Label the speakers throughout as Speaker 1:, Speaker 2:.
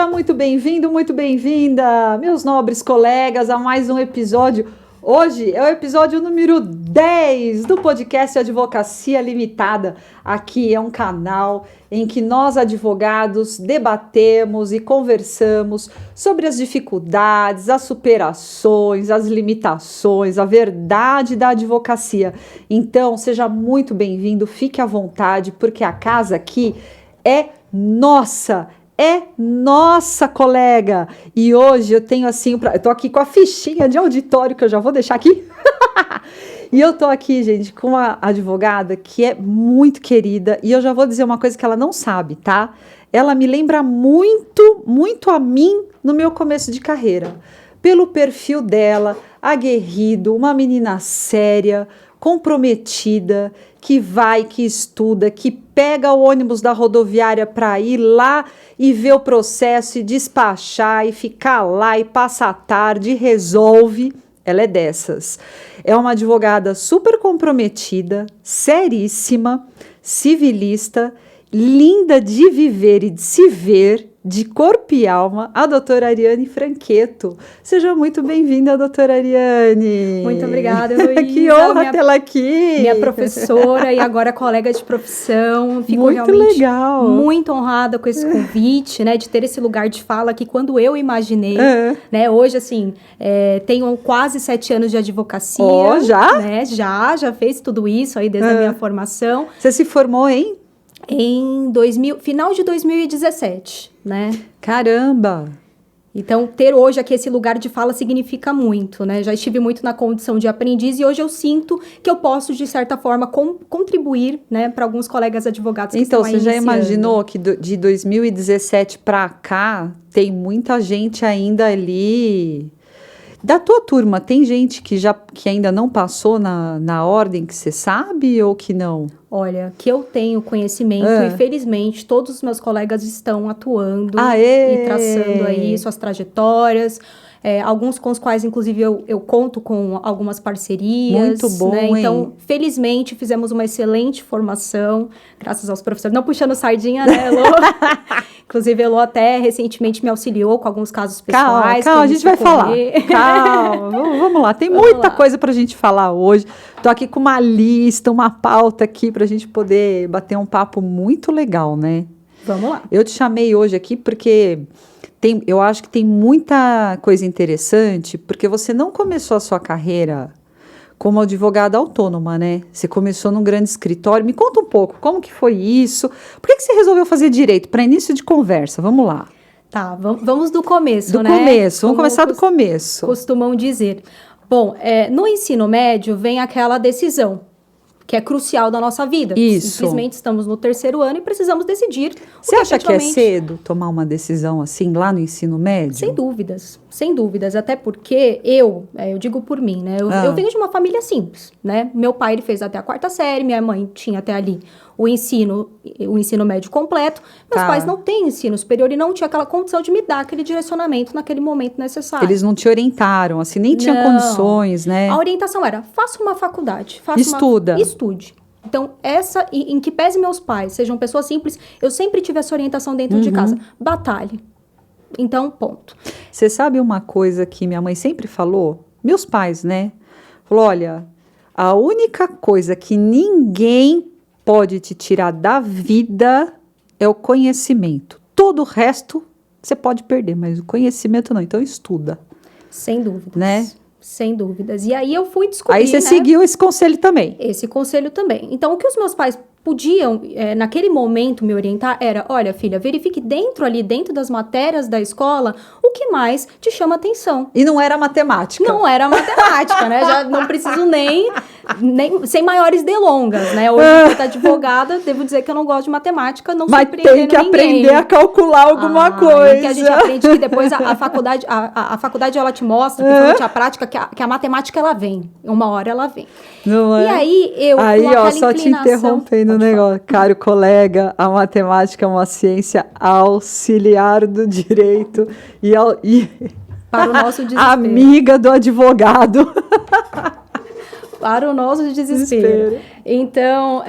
Speaker 1: Seja muito bem-vindo, muito bem-vinda, meus nobres colegas, a mais um episódio. Hoje é o episódio número 10 do podcast Advocacia Limitada. Aqui é um canal em que nós, advogados, debatemos e conversamos sobre as dificuldades, as superações, as limitações, a verdade da advocacia. Então, seja muito bem-vindo, fique à vontade, porque a casa aqui é nossa. É nossa, colega! E hoje eu tenho assim, eu tô aqui com a fichinha de auditório que eu já vou deixar aqui. E eu tô aqui, gente, com uma advogada que é muito querida e eu já vou dizer uma coisa que ela não sabe, tá? Ela me lembra muito, muito a mim no meu começo de carreira. Pelo perfil dela, aguerrido, uma menina séria, comprometida, que vai, que estuda, que pega o ônibus da rodoviária para ir lá e ver o processo e despachar e ficar lá e passa a tarde e resolve. Ela é dessas. É uma advogada super comprometida, seríssima, civilista, linda de viver e de se ver, de corpo e alma, a doutora Ariane Franqueto. Seja muito bem-vinda, doutora Ariane.
Speaker 2: Muito obrigada, Heloísa.
Speaker 1: Que honra tê-la aqui.
Speaker 2: Minha professora e agora colega de profissão. Fico
Speaker 1: muito
Speaker 2: realmente
Speaker 1: legal.
Speaker 2: Muito honrada com esse convite, né, de ter esse lugar de fala que quando eu imaginei, né, hoje, assim, tenho quase 7 anos de advocacia.
Speaker 1: Oh, já?
Speaker 2: Né, já fez tudo isso aí desde a minha formação.
Speaker 1: Você se formou em?
Speaker 2: Em final de 2017, né?
Speaker 1: Caramba!
Speaker 2: Então, ter hoje aqui esse lugar de fala significa muito, né? Já estive muito na condição de aprendiz e hoje eu sinto que eu posso, de certa forma, contribuir, né, para alguns colegas advogados que estão aí iniciando.
Speaker 1: Então, você já imaginou que de 2017 para cá tem muita gente ainda ali... Da tua turma, tem gente que ainda não passou na ordem que você sabe ou que não?
Speaker 2: Olha, que eu tenho conhecimento e felizmente todos os meus colegas estão atuando
Speaker 1: e
Speaker 2: traçando aí suas trajetórias. Alguns com os quais, inclusive, eu conto com algumas parcerias.
Speaker 1: Muito bom,
Speaker 2: né? Então,
Speaker 1: hein?
Speaker 2: Felizmente, fizemos uma excelente formação, graças aos professores. Não puxando sardinha, né, Elô? Inclusive, a Elô até recentemente me auxiliou com alguns casos pessoais.
Speaker 1: Calma, a gente vai falar. Calma, vamos lá. Tem muita coisa pra gente falar hoje. Tô aqui com uma lista, uma pauta aqui pra gente poder bater um papo muito legal, né?
Speaker 2: Vamos lá.
Speaker 1: Eu te chamei hoje aqui porque... eu acho que tem muita coisa interessante, porque você não começou a sua carreira como advogada autônoma, né? Você começou num grande escritório. Me conta um pouco, como que foi isso? Por que você resolveu fazer direito? Para início de conversa, vamos lá.
Speaker 2: Tá, vamos do começo,
Speaker 1: né? Vamos começar do começo.
Speaker 2: Costumam dizer. Bom, no ensino médio vem aquela decisão, que é crucial da nossa vida.
Speaker 1: Isso.
Speaker 2: Simplesmente estamos no 3º ano e precisamos decidir.
Speaker 1: Você acha que é cedo tomar uma decisão assim lá no ensino médio?
Speaker 2: Sem dúvidas. Até porque eu digo por mim, né? Eu venho de uma família simples, né? Meu pai ele fez até a 4ª série, minha mãe tinha até ali o ensino médio completo. Meus pais não têm ensino superior e não tinha aquela condição de me dar aquele direcionamento naquele momento necessário.
Speaker 1: Eles não te orientaram, assim, nem tinham condições, né?
Speaker 2: A orientação era, faça uma faculdade. Estude. Então, em que pese meus pais sejam pessoas simples, eu sempre tive essa orientação dentro de casa. Batalhe. Então, ponto.
Speaker 1: Você sabe uma coisa que minha mãe sempre falou? Meus pais, né? Falou, olha, a única coisa que ninguém pode te tirar da vida é o conhecimento. Todo o resto você pode perder, mas o conhecimento não. Então, estuda.
Speaker 2: Sem dúvidas.
Speaker 1: Né?
Speaker 2: Sem dúvidas. E aí eu fui descobrir,
Speaker 1: aí você seguiu esse conselho também.
Speaker 2: Esse conselho também. Então, o que os meus pais podiam, naquele momento, me orientar era, olha, filha, verifique dentro das matérias da escola, o que mais te chama atenção.
Speaker 1: E não era matemática.
Speaker 2: Não era matemática, né? Já não preciso nem sem maiores delongas, né? Hoje, enquanto advogada, devo dizer que eu não gosto de matemática, não
Speaker 1: mas tem que aprender a calcular alguma coisa.
Speaker 2: Que a gente aprende que depois a faculdade ela te mostra, principalmente a prática, que a matemática ela vem. Uma hora ela vem.
Speaker 1: Não é?
Speaker 2: E aí,
Speaker 1: só te interrompendo o negócio. Caro colega, a matemática é uma ciência auxiliar do direito e
Speaker 2: para o nosso desespero.
Speaker 1: Amiga do advogado.
Speaker 2: Para o nosso desespero. Então,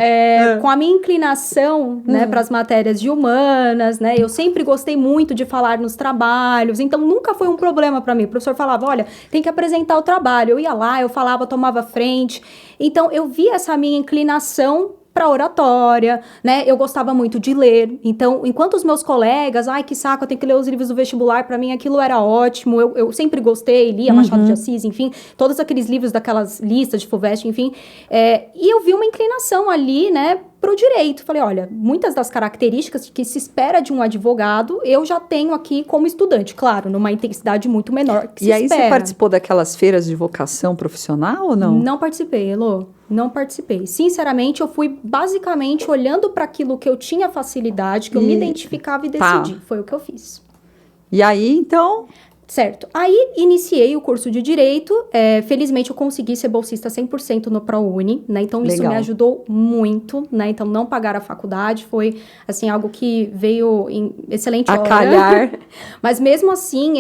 Speaker 2: com a minha inclinação, né, para as matérias de humanas, né, eu sempre gostei muito de falar nos trabalhos, então nunca foi um problema para mim. O professor falava, olha, tem que apresentar o trabalho. Eu ia lá, eu falava, tomava frente. Então, eu vi essa minha inclinação para oratória, né? Eu gostava muito de ler. Então, enquanto os meus colegas, ai, que saco, eu tenho que ler os livros do vestibular, para mim aquilo era ótimo. Eu sempre gostei, lia Machado de Assis, enfim, todos aqueles livros daquelas listas de FUVEST, enfim. E eu vi uma inclinação ali, né, pro direito. Falei, olha, muitas das características que se espera de um advogado, eu já tenho aqui como estudante, claro, numa intensidade muito menor que se espera.
Speaker 1: E aí você participou daquelas feiras de vocação profissional ou não?
Speaker 2: Não participei, Elô. Não participei. Sinceramente, eu fui basicamente olhando para aquilo que eu tinha facilidade, que eu me identificava e decidi. Foi o que eu fiz.
Speaker 1: E aí, então...
Speaker 2: Certo. Aí, iniciei o curso de Direito. Felizmente, eu consegui ser bolsista 100% no ProUni, né? Então, isso me ajudou muito, né? Então, não pagar a faculdade foi, assim, algo que veio em excelente hora. A
Speaker 1: calhar.
Speaker 2: Mas, mesmo assim,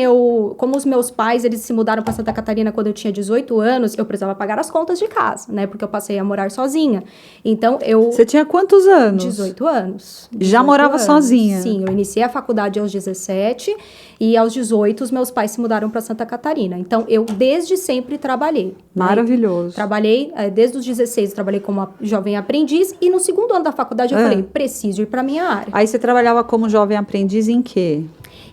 Speaker 2: como os meus pais, eles se mudaram para Santa Catarina quando eu tinha 18 anos, eu precisava pagar as contas de casa, né? Porque eu passei a morar sozinha. Então,
Speaker 1: Você tinha quantos anos?
Speaker 2: 18 anos. 18
Speaker 1: Já morava sozinha?
Speaker 2: Sim, eu iniciei a faculdade aos 17 e aos 18 os meus pais se mudaram para Santa Catarina. Então, eu desde sempre trabalhei.
Speaker 1: Maravilhoso.
Speaker 2: Né? Trabalhei, desde os 16, eu trabalhei como jovem aprendiz. E no segundo ano da faculdade, eu falei, preciso ir para minha área.
Speaker 1: Aí, você trabalhava como jovem aprendiz em quê?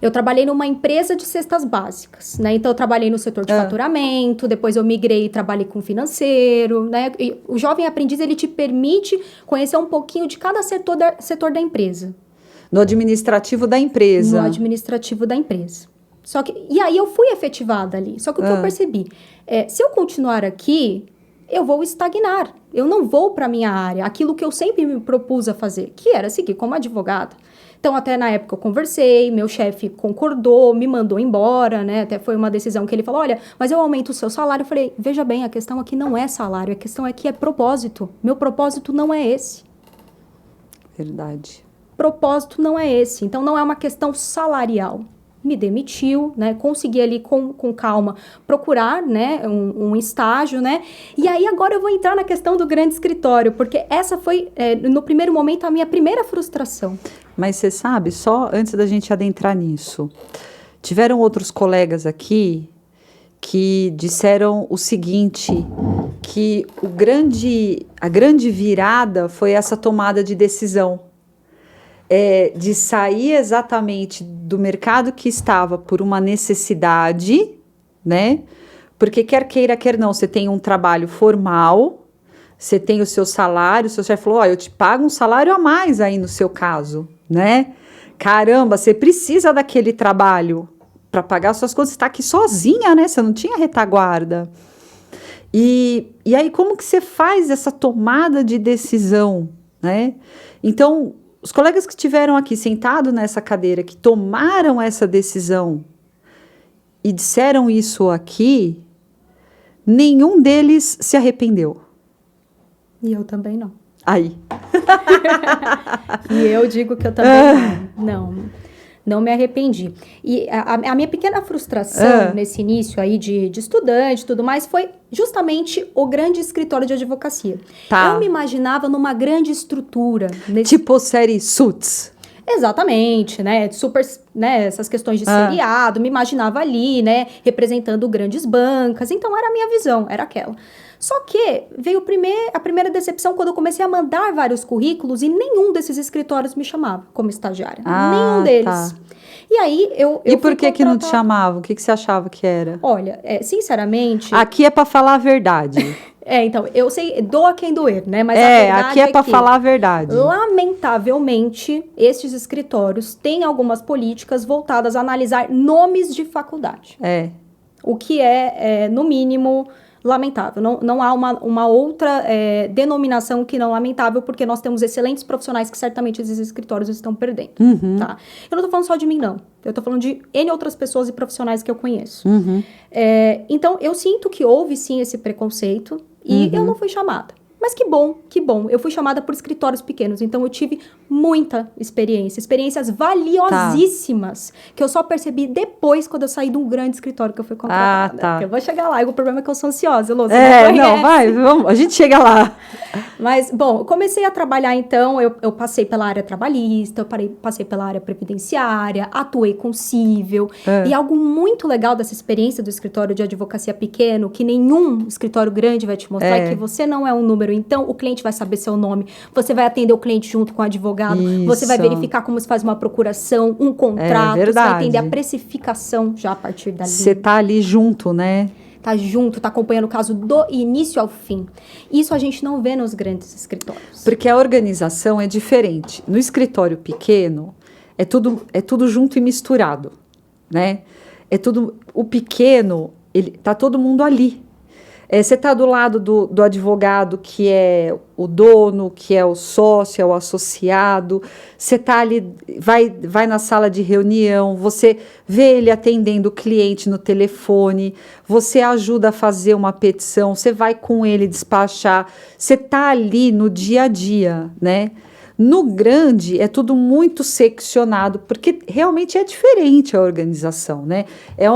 Speaker 2: Eu trabalhei numa empresa de cestas básicas, né? Então, eu trabalhei no setor de faturamento, depois eu migrei e trabalhei com financeiro, né? E o jovem aprendiz, ele te permite conhecer um pouquinho de cada setor da empresa.
Speaker 1: No administrativo da empresa.
Speaker 2: No administrativo da empresa. E aí eu fui efetivada ali. Só que o que eu percebi, se eu continuar aqui, eu vou estagnar. Eu não vou para a minha área, aquilo que eu sempre me propus a fazer, que era seguir como advogada. Então, até na época eu conversei, meu chefe concordou, me mandou embora, né? Até foi uma decisão que ele falou, olha, mas eu aumento o seu salário. Eu falei, veja bem, a questão aqui não é salário, a questão aqui é propósito. Meu propósito não é esse.
Speaker 1: Verdade.
Speaker 2: Propósito não é esse. Então, não é uma questão salarial. Me demitiu, né? Consegui ali com calma procurar, né? Um estágio, né? E aí agora eu vou entrar na questão do grande escritório, porque essa foi, no primeiro momento, a minha primeira frustração.
Speaker 1: Mas você sabe, só antes da gente adentrar nisso, tiveram outros colegas aqui que disseram o seguinte, que a grande virada foi essa tomada de decisão. De sair exatamente do mercado que estava por uma necessidade, né? Porque quer queira, quer não, você tem um trabalho formal, você tem o seu salário, o seu chefe falou, eu te pago um salário a mais aí no seu caso, né? Caramba, você precisa daquele trabalho para pagar suas contas, você está aqui sozinha, né? Você não tinha retaguarda. E aí, como que você faz essa tomada de decisão, né? Então, os colegas que estiveram aqui sentados nessa cadeira, que tomaram essa decisão e disseram isso aqui, nenhum deles se arrependeu.
Speaker 2: E eu também não.
Speaker 1: Aí.
Speaker 2: E eu digo que eu também não me arrependi. E a minha pequena frustração nesse início aí de estudante e tudo mais foi justamente o grande escritório de advocacia.
Speaker 1: Tá.
Speaker 2: Eu me imaginava numa grande estrutura.
Speaker 1: Tipo série Suits.
Speaker 2: Exatamente, né? Super, né? Essas questões de seriado, me imaginava ali, né? Representando grandes bancas. Então, era a minha visão, era aquela. Só que veio a primeira decepção quando eu comecei a mandar vários currículos e nenhum desses escritórios me chamava como estagiária. Nenhum deles. Tá. E aí,
Speaker 1: E por que não te chamavam? O que você achava que era?
Speaker 2: Olha, sinceramente...
Speaker 1: Aqui é para falar a verdade.
Speaker 2: Então, eu sei, doa quem doer, né? Mas a verdade
Speaker 1: aqui é para falar a verdade.
Speaker 2: Lamentavelmente, estes escritórios têm algumas políticas voltadas a analisar nomes de faculdade. O que no mínimo... lamentável, não há uma outra denominação que não lamentável, porque nós temos excelentes profissionais que certamente esses escritórios estão perdendo, tá? Eu não tô falando só de mim, não. Eu tô falando de N outras pessoas e profissionais que eu conheço. Então, eu sinto que houve, sim, esse preconceito e eu não fui chamada. Mas que bom, que bom. Eu fui chamada por escritórios pequenos, então eu tive muita experiências valiosíssimas, que eu só percebi depois, quando eu saí de um grande escritório que eu fui contratada.
Speaker 1: Tá.
Speaker 2: Eu vou chegar lá, o problema é que eu sou ansiosa, Lô,
Speaker 1: vamos, a gente chega lá.
Speaker 2: Mas, bom, eu comecei a trabalhar, então, eu passei pela área trabalhista, passei pela área previdenciária, atuei com cível, e algo muito legal dessa experiência do escritório de advocacia pequeno, que nenhum escritório grande vai te mostrar, é que você não é um número. Então, o cliente vai saber seu nome, você vai atender o cliente junto com o advogado, você vai verificar como se faz uma procuração, um contrato, você vai entender a precificação já a partir dali.
Speaker 1: Você tá ali junto, né?
Speaker 2: Tá junto, tá acompanhando o caso do início ao fim. Isso a gente não vê nos grandes escritórios.
Speaker 1: Porque a organização é diferente. No escritório pequeno, é tudo junto e misturado, né? O pequeno, tá todo mundo ali. Você está do lado do advogado, que é o dono, que é o sócio, é o associado. Você está ali, vai na sala de reunião, você vê ele atendendo o cliente no telefone, você ajuda a fazer uma petição, você vai com ele despachar. Você está ali no dia a dia, né? No grande, é tudo muito seccionado, porque realmente é diferente a organização, né? É a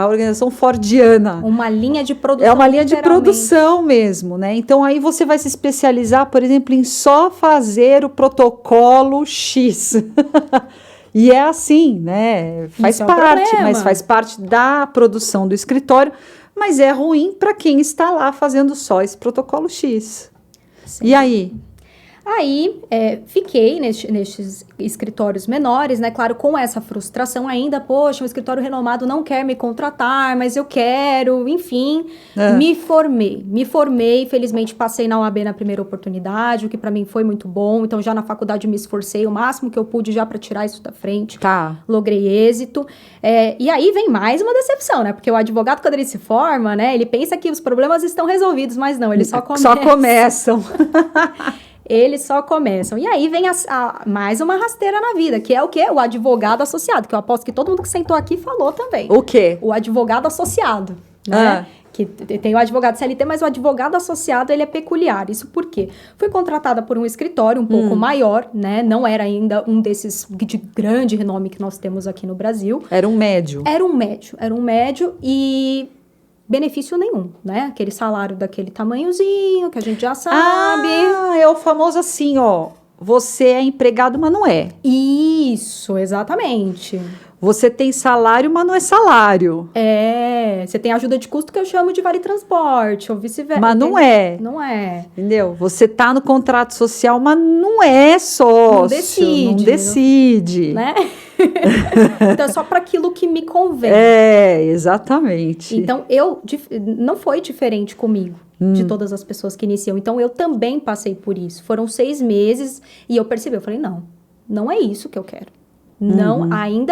Speaker 1: organização fordiana.
Speaker 2: Uma linha de produção.
Speaker 1: É uma linha de produção mesmo, né? Então, aí você vai se especializar, por exemplo, em só fazer o protocolo X. E é assim, né? Faz parte, mas faz parte da produção do escritório, mas é ruim para quem está lá fazendo só esse protocolo X. Sim. E aí?
Speaker 2: Aí, fiquei nestes escritórios menores, né? Claro, com essa frustração ainda, poxa, um escritório renomado não quer me contratar, mas eu quero, enfim. Me formei, felizmente passei na UAB na primeira oportunidade, o que pra mim foi muito bom. Então, já na faculdade me esforcei o máximo que eu pude já pra tirar isso da frente.
Speaker 1: Tá.
Speaker 2: Logrei êxito. E aí vem mais uma decepção, né? Porque o advogado, quando ele se forma, né? Ele pensa que os problemas estão resolvidos, mas não, eles só começam. Eles só começam. E aí vem mais uma rasteira na vida, que é o quê? O advogado associado, que eu aposto que todo mundo que sentou aqui falou também.
Speaker 1: O quê?
Speaker 2: O advogado associado, né? Que tem o advogado CLT, mas o advogado associado, ele é peculiar. Isso por quê? Fui contratada por um escritório um pouco maior, né? Não era ainda um desses de grande renome que nós temos aqui no Brasil.
Speaker 1: Era um médio.
Speaker 2: Era um médio e... benefício nenhum, né? Aquele salário daquele tamanhozinho, que a gente já sabe.
Speaker 1: É o famoso assim, ó. Você é empregado, mas não é.
Speaker 2: Isso, exatamente.
Speaker 1: Você tem salário, mas não é salário.
Speaker 2: Você tem ajuda de custo que eu chamo de vale transporte, ou vice-versa.
Speaker 1: Mas não é.
Speaker 2: Não é.
Speaker 1: Entendeu? Você tá no contrato social, mas não é sócio. Não decide.
Speaker 2: Né? Então, é só para aquilo que me convém.
Speaker 1: Exatamente.
Speaker 2: Então, não foi diferente comigo, de todas as pessoas que iniciam. Então, eu também passei por isso. Foram 6 meses e eu percebi, eu falei, não é isso que eu quero. Não,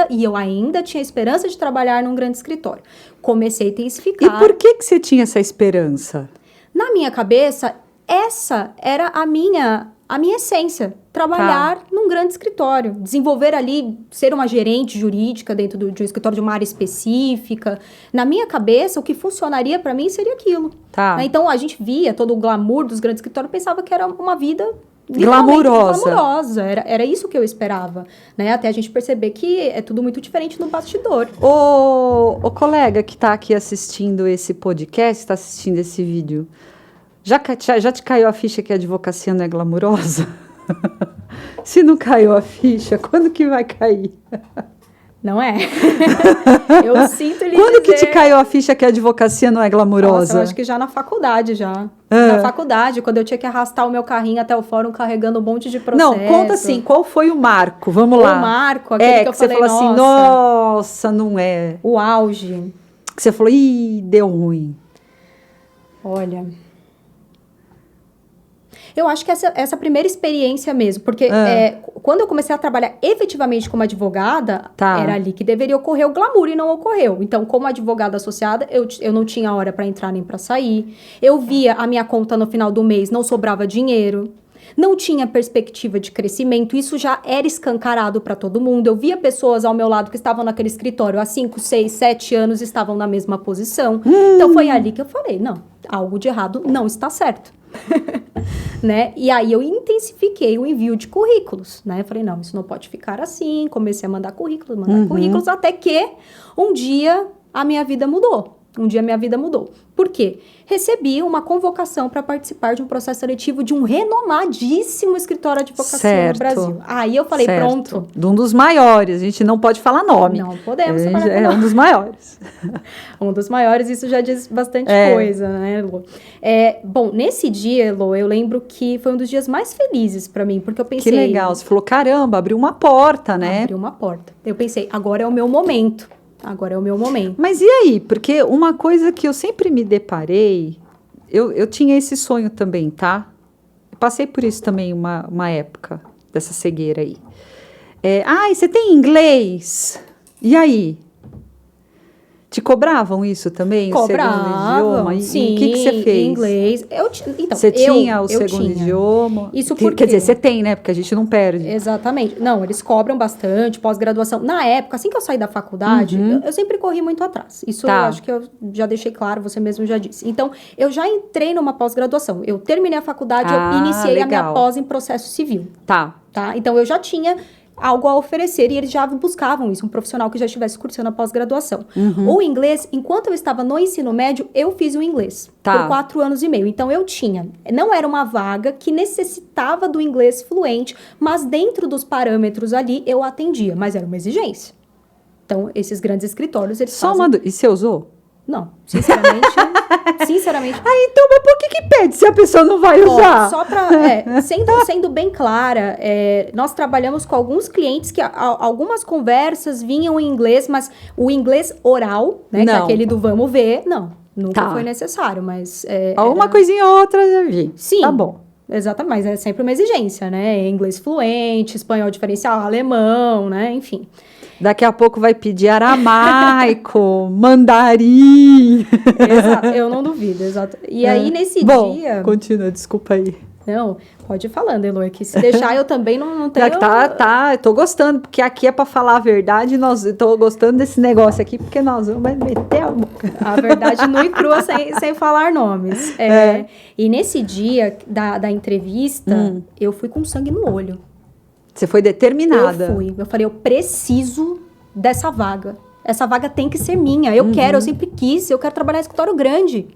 Speaker 2: e eu ainda tinha esperança de trabalhar num grande escritório. Comecei a intensificar.
Speaker 1: E por que você tinha essa esperança?
Speaker 2: Na minha cabeça, essa era a minha essência. Trabalhar num grande escritório. Desenvolver ali, ser uma gerente jurídica dentro de um escritório de uma área específica. Na minha cabeça, o que funcionaria para mim seria aquilo. Né? Então, a gente via todo o glamour dos grandes escritórios, pensava que era uma vida... glamurosa. Era isso que eu esperava, né? Até a gente perceber que é tudo muito diferente no bastidor.
Speaker 1: O colega que está aqui assistindo esse podcast, está assistindo esse vídeo, já te caiu a ficha que a advocacia não é glamurosa? Se não caiu a ficha, quando que vai cair?
Speaker 2: Não é? Eu sinto lhe
Speaker 1: Quando
Speaker 2: dizer...
Speaker 1: que te caiu a ficha que a advocacia não é glamurosa?
Speaker 2: Nossa, eu acho que já na faculdade, Na faculdade, quando eu tinha que arrastar o meu carrinho até o fórum carregando um monte de processo.
Speaker 1: Não, conta assim, qual foi o marco? Vamos lá.
Speaker 2: O marco, aquele que eu falei,
Speaker 1: você falou assim, nossa, não é.
Speaker 2: O auge.
Speaker 1: Que você falou, deu ruim.
Speaker 2: Olha... Eu acho que essa primeira experiência mesmo, porque quando eu comecei a trabalhar efetivamente como advogada, era ali que deveria ocorrer o glamour e não ocorreu. Então, como advogada associada, eu não tinha hora para entrar nem para sair. Eu via a minha conta no final do mês, não sobrava dinheiro. Não tinha perspectiva de crescimento, isso já era escancarado para todo mundo. Eu via pessoas ao meu lado que estavam naquele escritório há 5, 6, 7 anos, estavam na mesma posição. Então, foi ali que eu falei, não, algo de errado não está certo. Né? E aí eu intensifiquei o envio de currículos, né? Eu falei, não, isso não pode ficar assim. Comecei a mandar currículos, até que um dia a minha vida mudou. Por quê? Recebi uma convocação para participar de um processo seletivo de um renomadíssimo escritório de advocacia no Brasil. Aí eu falei, pronto.
Speaker 1: De um dos maiores, a gente não pode falar nome.
Speaker 2: Não podemos falar
Speaker 1: nome. É um dos maiores.
Speaker 2: Um dos maiores, isso já diz bastante coisa, né, Elô? Bom, nesse dia, Elô, eu lembro que foi um dos dias mais felizes para mim, porque eu pensei...
Speaker 1: Que legal, você falou, caramba, abriu uma porta, né?
Speaker 2: Abriu uma porta. Eu pensei, agora é o meu momento. Mas
Speaker 1: e aí? Porque uma coisa que eu sempre me deparei, eu tinha esse sonho também, tá? Eu passei por isso também uma época, dessa cegueira aí. Você tem inglês? E aí? Te cobravam isso também?
Speaker 2: Cobravam,
Speaker 1: o segundo idioma?
Speaker 2: Sim,
Speaker 1: e o que você fez?
Speaker 2: Inglês.
Speaker 1: Você tinha o segundo idioma?
Speaker 2: Isso porque...
Speaker 1: Quer dizer, você tem, né? Porque a gente não perde.
Speaker 2: Exatamente. Não, eles cobram bastante, pós-graduação. Na época, assim que eu saí da faculdade, eu sempre corri muito atrás. Isso eu acho que eu já deixei claro, você mesmo já disse. Então, eu já entrei numa pós-graduação. Eu terminei a faculdade, eu iniciei a minha pós em processo civil. Tá? Então, eu já tinha algo a oferecer e eles já buscavam isso, um profissional que já estivesse cursando a pós-graduação. O inglês, enquanto eu estava no ensino médio, eu fiz o inglês por 4 anos e meio. Então, não era uma vaga que necessitava do inglês fluente, mas dentro dos parâmetros ali, eu atendia, mas era uma exigência. Então, esses grandes escritórios, eles
Speaker 1: E você usou?
Speaker 2: Não, sinceramente.
Speaker 1: Então, mas por que pede se a pessoa não vai usar?
Speaker 2: Só para, sendo bem clara, nós trabalhamos com alguns clientes que algumas conversas vinham em inglês, mas o inglês oral, né, que é aquele do vamos ver, nunca foi necessário, mas...
Speaker 1: Alguma coisinha ou outra já vi.
Speaker 2: Sim.
Speaker 1: Tá bom.
Speaker 2: Exatamente, mas é sempre uma exigência, né? Inglês fluente, espanhol diferencial, alemão, né? Enfim.
Speaker 1: Daqui a pouco vai pedir aramaico, mandarim.
Speaker 2: Exato, eu não duvido, exato. E aí, nesse dia...
Speaker 1: Continua, desculpa aí.
Speaker 2: Não, pode ir falando, Elô, que se deixar eu também não tenho...
Speaker 1: Eu tô gostando, porque aqui é pra falar a verdade, eu tô gostando desse negócio aqui, porque nós vamos meter a boca.
Speaker 2: A verdade nua e crua, sem falar nomes. E nesse dia da entrevista, eu fui com sangue no olho.
Speaker 1: Você foi determinada.
Speaker 2: Eu falei, eu preciso dessa vaga. Essa vaga tem que ser minha. Eu sempre quis, eu quero trabalhar em escritório grande.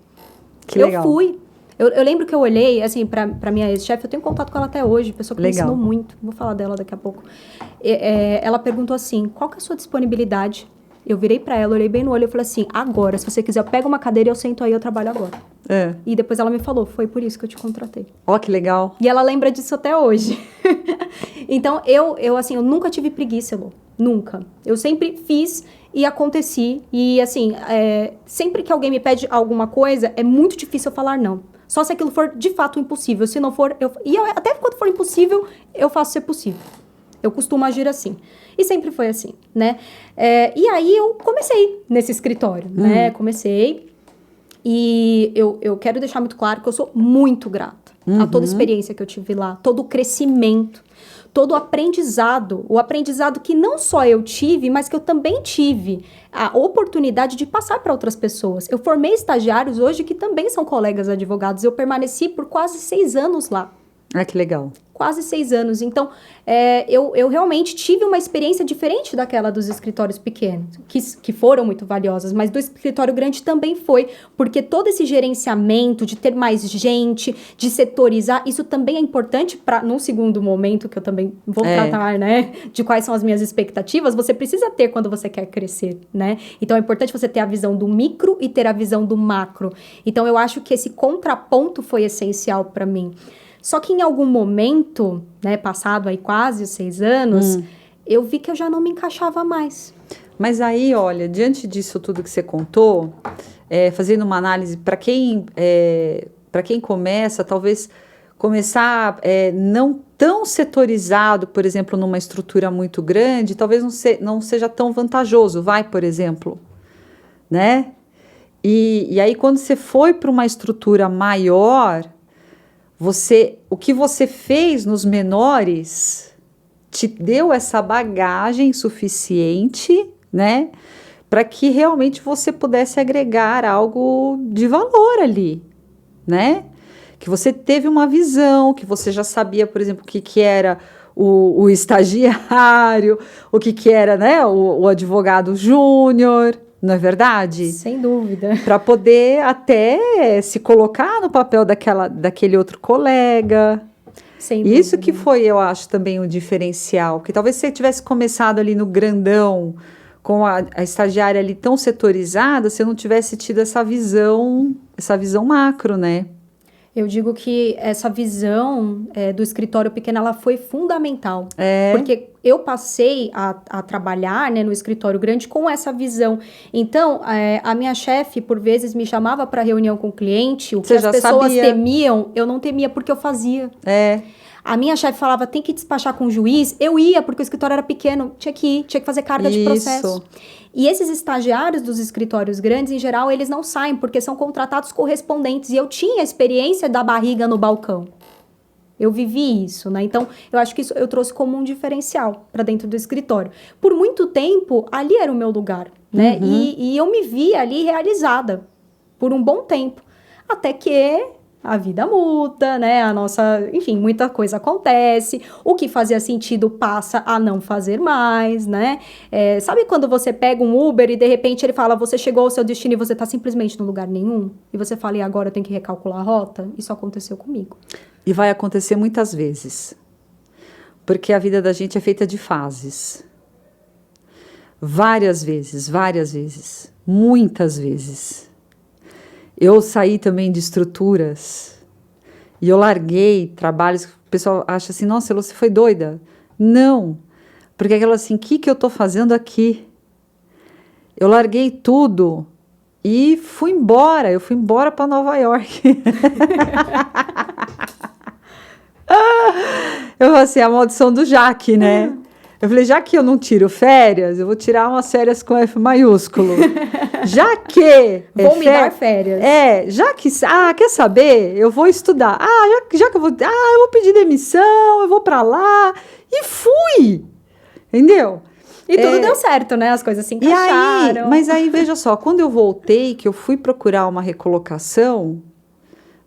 Speaker 1: Que legal.
Speaker 2: Eu fui. Eu lembro que eu olhei, assim, pra minha ex-chefe, eu tenho contato com ela até hoje, pessoa que me ensinou muito. Vou falar dela daqui a pouco. Ela perguntou assim, qual que é a sua disponibilidade? Eu virei pra ela, olhei bem no olho e falei assim, agora, se você quiser, eu pego uma cadeira e eu sento aí, eu trabalho agora. E depois ela me falou, foi por isso que eu te contratei.
Speaker 1: Ó, que legal.
Speaker 2: E ela lembra disso até hoje. Então, eu nunca tive preguiça, Elô. Nunca. Eu sempre fiz e aconteci. E, assim, sempre que alguém me pede alguma coisa, é muito difícil eu falar não. Só se aquilo for, de fato, impossível. Se não for, até quando for impossível, eu faço ser possível. Eu costumo agir assim. E sempre foi assim, né? E aí, eu comecei nesse escritório, né? Comecei. E eu quero deixar muito claro que eu sou muito grata a toda a experiência que eu tive lá, todo o crescimento, todo o aprendizado que não só eu tive, mas que eu também tive a oportunidade de passar para outras pessoas. Eu formei estagiários hoje que também são colegas advogados, eu permaneci por quase 6 anos lá.
Speaker 1: Ah, que legal.
Speaker 2: Quase 6 anos. Então, eu realmente tive uma experiência diferente daquela dos escritórios pequenos, que foram muito valiosas, mas do escritório grande também foi, porque todo esse gerenciamento de ter mais gente, de setorizar, isso também é importante para, num segundo momento, que eu também vou tratar, né, de quais são as minhas expectativas, você precisa ter quando você quer crescer, né? Então, é importante você ter a visão do micro e ter a visão do macro. Então, eu acho que esse contraponto foi essencial para mim. Só que em algum momento, né, passado aí quase 6 anos, eu vi que eu já não me encaixava mais.
Speaker 1: Mas aí, olha, diante disso tudo que você contou, fazendo uma análise, para quem começa, talvez começar não tão setorizado, por exemplo, numa estrutura muito grande, talvez não seja tão vantajoso, por exemplo, né? E aí, quando você foi para uma estrutura maior... o que você fez nos menores te deu essa bagagem suficiente, né, para que realmente você pudesse agregar algo de valor ali, né? que você teve uma visão, que você já sabia, por exemplo, o que era o estagiário, o que era, né, o advogado júnior, não é verdade?
Speaker 2: Sem dúvida.
Speaker 1: Para poder até se colocar no papel daquele outro colega.
Speaker 2: Sem dúvida.
Speaker 1: Isso que foi, eu acho, também o diferencial. Que talvez você tivesse começado ali no grandão, com a estagiária ali tão setorizada, você não tivesse tido essa visão macro, né?
Speaker 2: Eu digo que essa visão do escritório pequeno, ela foi fundamental. Porque eu passei a trabalhar, né, no escritório grande com essa visão. Então, a minha chefe, por vezes, me chamava para reunião com o cliente. O que as pessoas temiam, eu não temia, porque eu fazia. A minha chefe falava, tem que despachar com o juiz. Eu ia, porque o escritório era pequeno. Tinha que ir, tinha que fazer carta de processo. E esses estagiários dos escritórios grandes, em geral, eles não saem, porque são contratados correspondentes. E eu tinha a experiência da barriga no balcão. Eu vivi isso, né? Então, eu acho que isso eu trouxe como um diferencial para dentro do escritório. Por muito tempo, ali era o meu lugar, né? E eu me vi ali realizada por um bom tempo. Até que a vida muda, né? Enfim, muita coisa acontece. O que fazia sentido passa a não fazer mais, né? Sabe quando você pega um Uber e de repente ele fala, você chegou ao seu destino e você tá simplesmente no lugar nenhum? E você fala, e agora eu tenho que recalcular a rota? Isso aconteceu comigo.
Speaker 1: E vai acontecer muitas vezes. Porque a vida da gente é feita de fases. Várias vezes, muitas vezes. Eu saí também de estruturas e eu larguei trabalhos que o pessoal acha assim, nossa, você foi doida. Não, porque aquela assim, o que eu estou fazendo aqui? Eu larguei tudo e fui embora. Eu fui embora para Nova York. Eu falei assim, a maldição do Jaque, né? Eu falei, já que eu não tiro férias, eu vou tirar umas férias com F maiúsculo. Já que...
Speaker 2: Vou me dar férias.
Speaker 1: Já que... quer saber? Eu vou estudar. Já que eu vou... eu vou pedir demissão, eu vou pra lá. E fui! Entendeu?
Speaker 2: E tudo deu certo, né? As coisas se encaixaram.
Speaker 1: Mas aí, veja só, quando eu voltei, que eu fui procurar uma recolocação,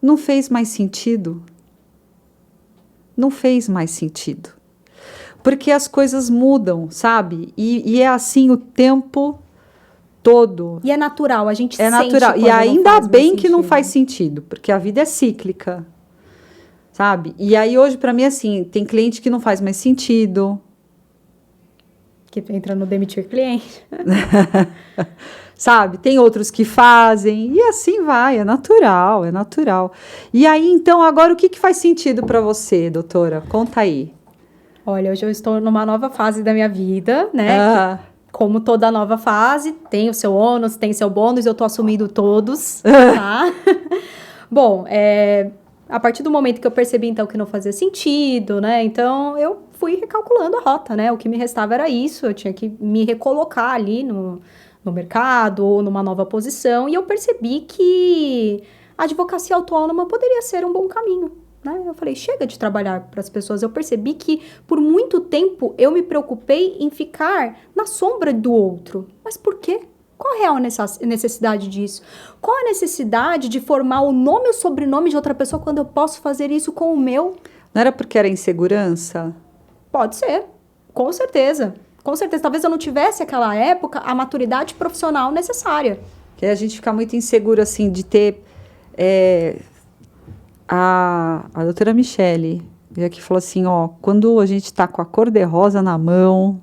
Speaker 1: não fez mais sentido. Não fez mais sentido. Porque as coisas mudam, sabe? E é assim o tempo todo.
Speaker 2: E é natural, a gente
Speaker 1: sente natural. E ainda bem que não faz sentido, porque a vida é cíclica, sabe? E aí hoje, para mim, assim, tem cliente que não faz mais sentido.
Speaker 2: Que entra no demitir cliente.
Speaker 1: Sabe? Tem outros que fazem, e assim vai, é natural. E aí, então, agora o que faz sentido para você, doutora? Conta aí.
Speaker 2: Olha, hoje eu estou numa nova fase da minha vida, né? Como toda nova fase, tem o seu ônus, tem seu bônus, eu tô assumindo todos, tá? Bom, a partir do momento que eu percebi, então, que não fazia sentido, né? Então, eu fui recalculando a rota, né? O que me restava era isso, eu tinha que me recolocar ali no mercado ou numa nova posição, e eu percebi que a advocacia autônoma poderia ser um bom caminho. Né? Eu falei, chega de trabalhar para as pessoas. Eu percebi que, por muito tempo, eu me preocupei em ficar na sombra do outro. Mas por quê? Qual é a real necessidade disso? Qual a necessidade de formar o nome e o sobrenome de outra pessoa quando eu posso fazer isso com o meu?
Speaker 1: Não era porque era insegurança?
Speaker 2: Pode ser, com certeza. Com certeza. Talvez eu não tivesse, naquela época, a maturidade profissional necessária.
Speaker 1: Que a gente fica muito inseguro, assim, de ter... A doutora Michele veio aqui e falou assim, quando a gente tá com a cor-de-rosa na mão,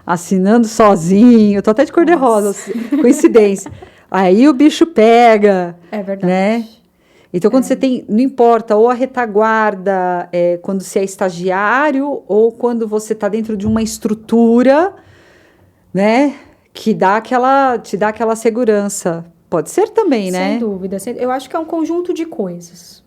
Speaker 1: assinando sozinho, eu tô até de cor-de-rosa, coincidência, aí o bicho pega.
Speaker 2: É verdade.
Speaker 1: Né? Então, quando você tem, não importa, ou a retaguarda, quando você é estagiário, ou quando você tá dentro de uma estrutura, né, que te dá aquela segurança. Pode ser também, né?
Speaker 2: Sem dúvida. Eu acho que é um conjunto de coisas.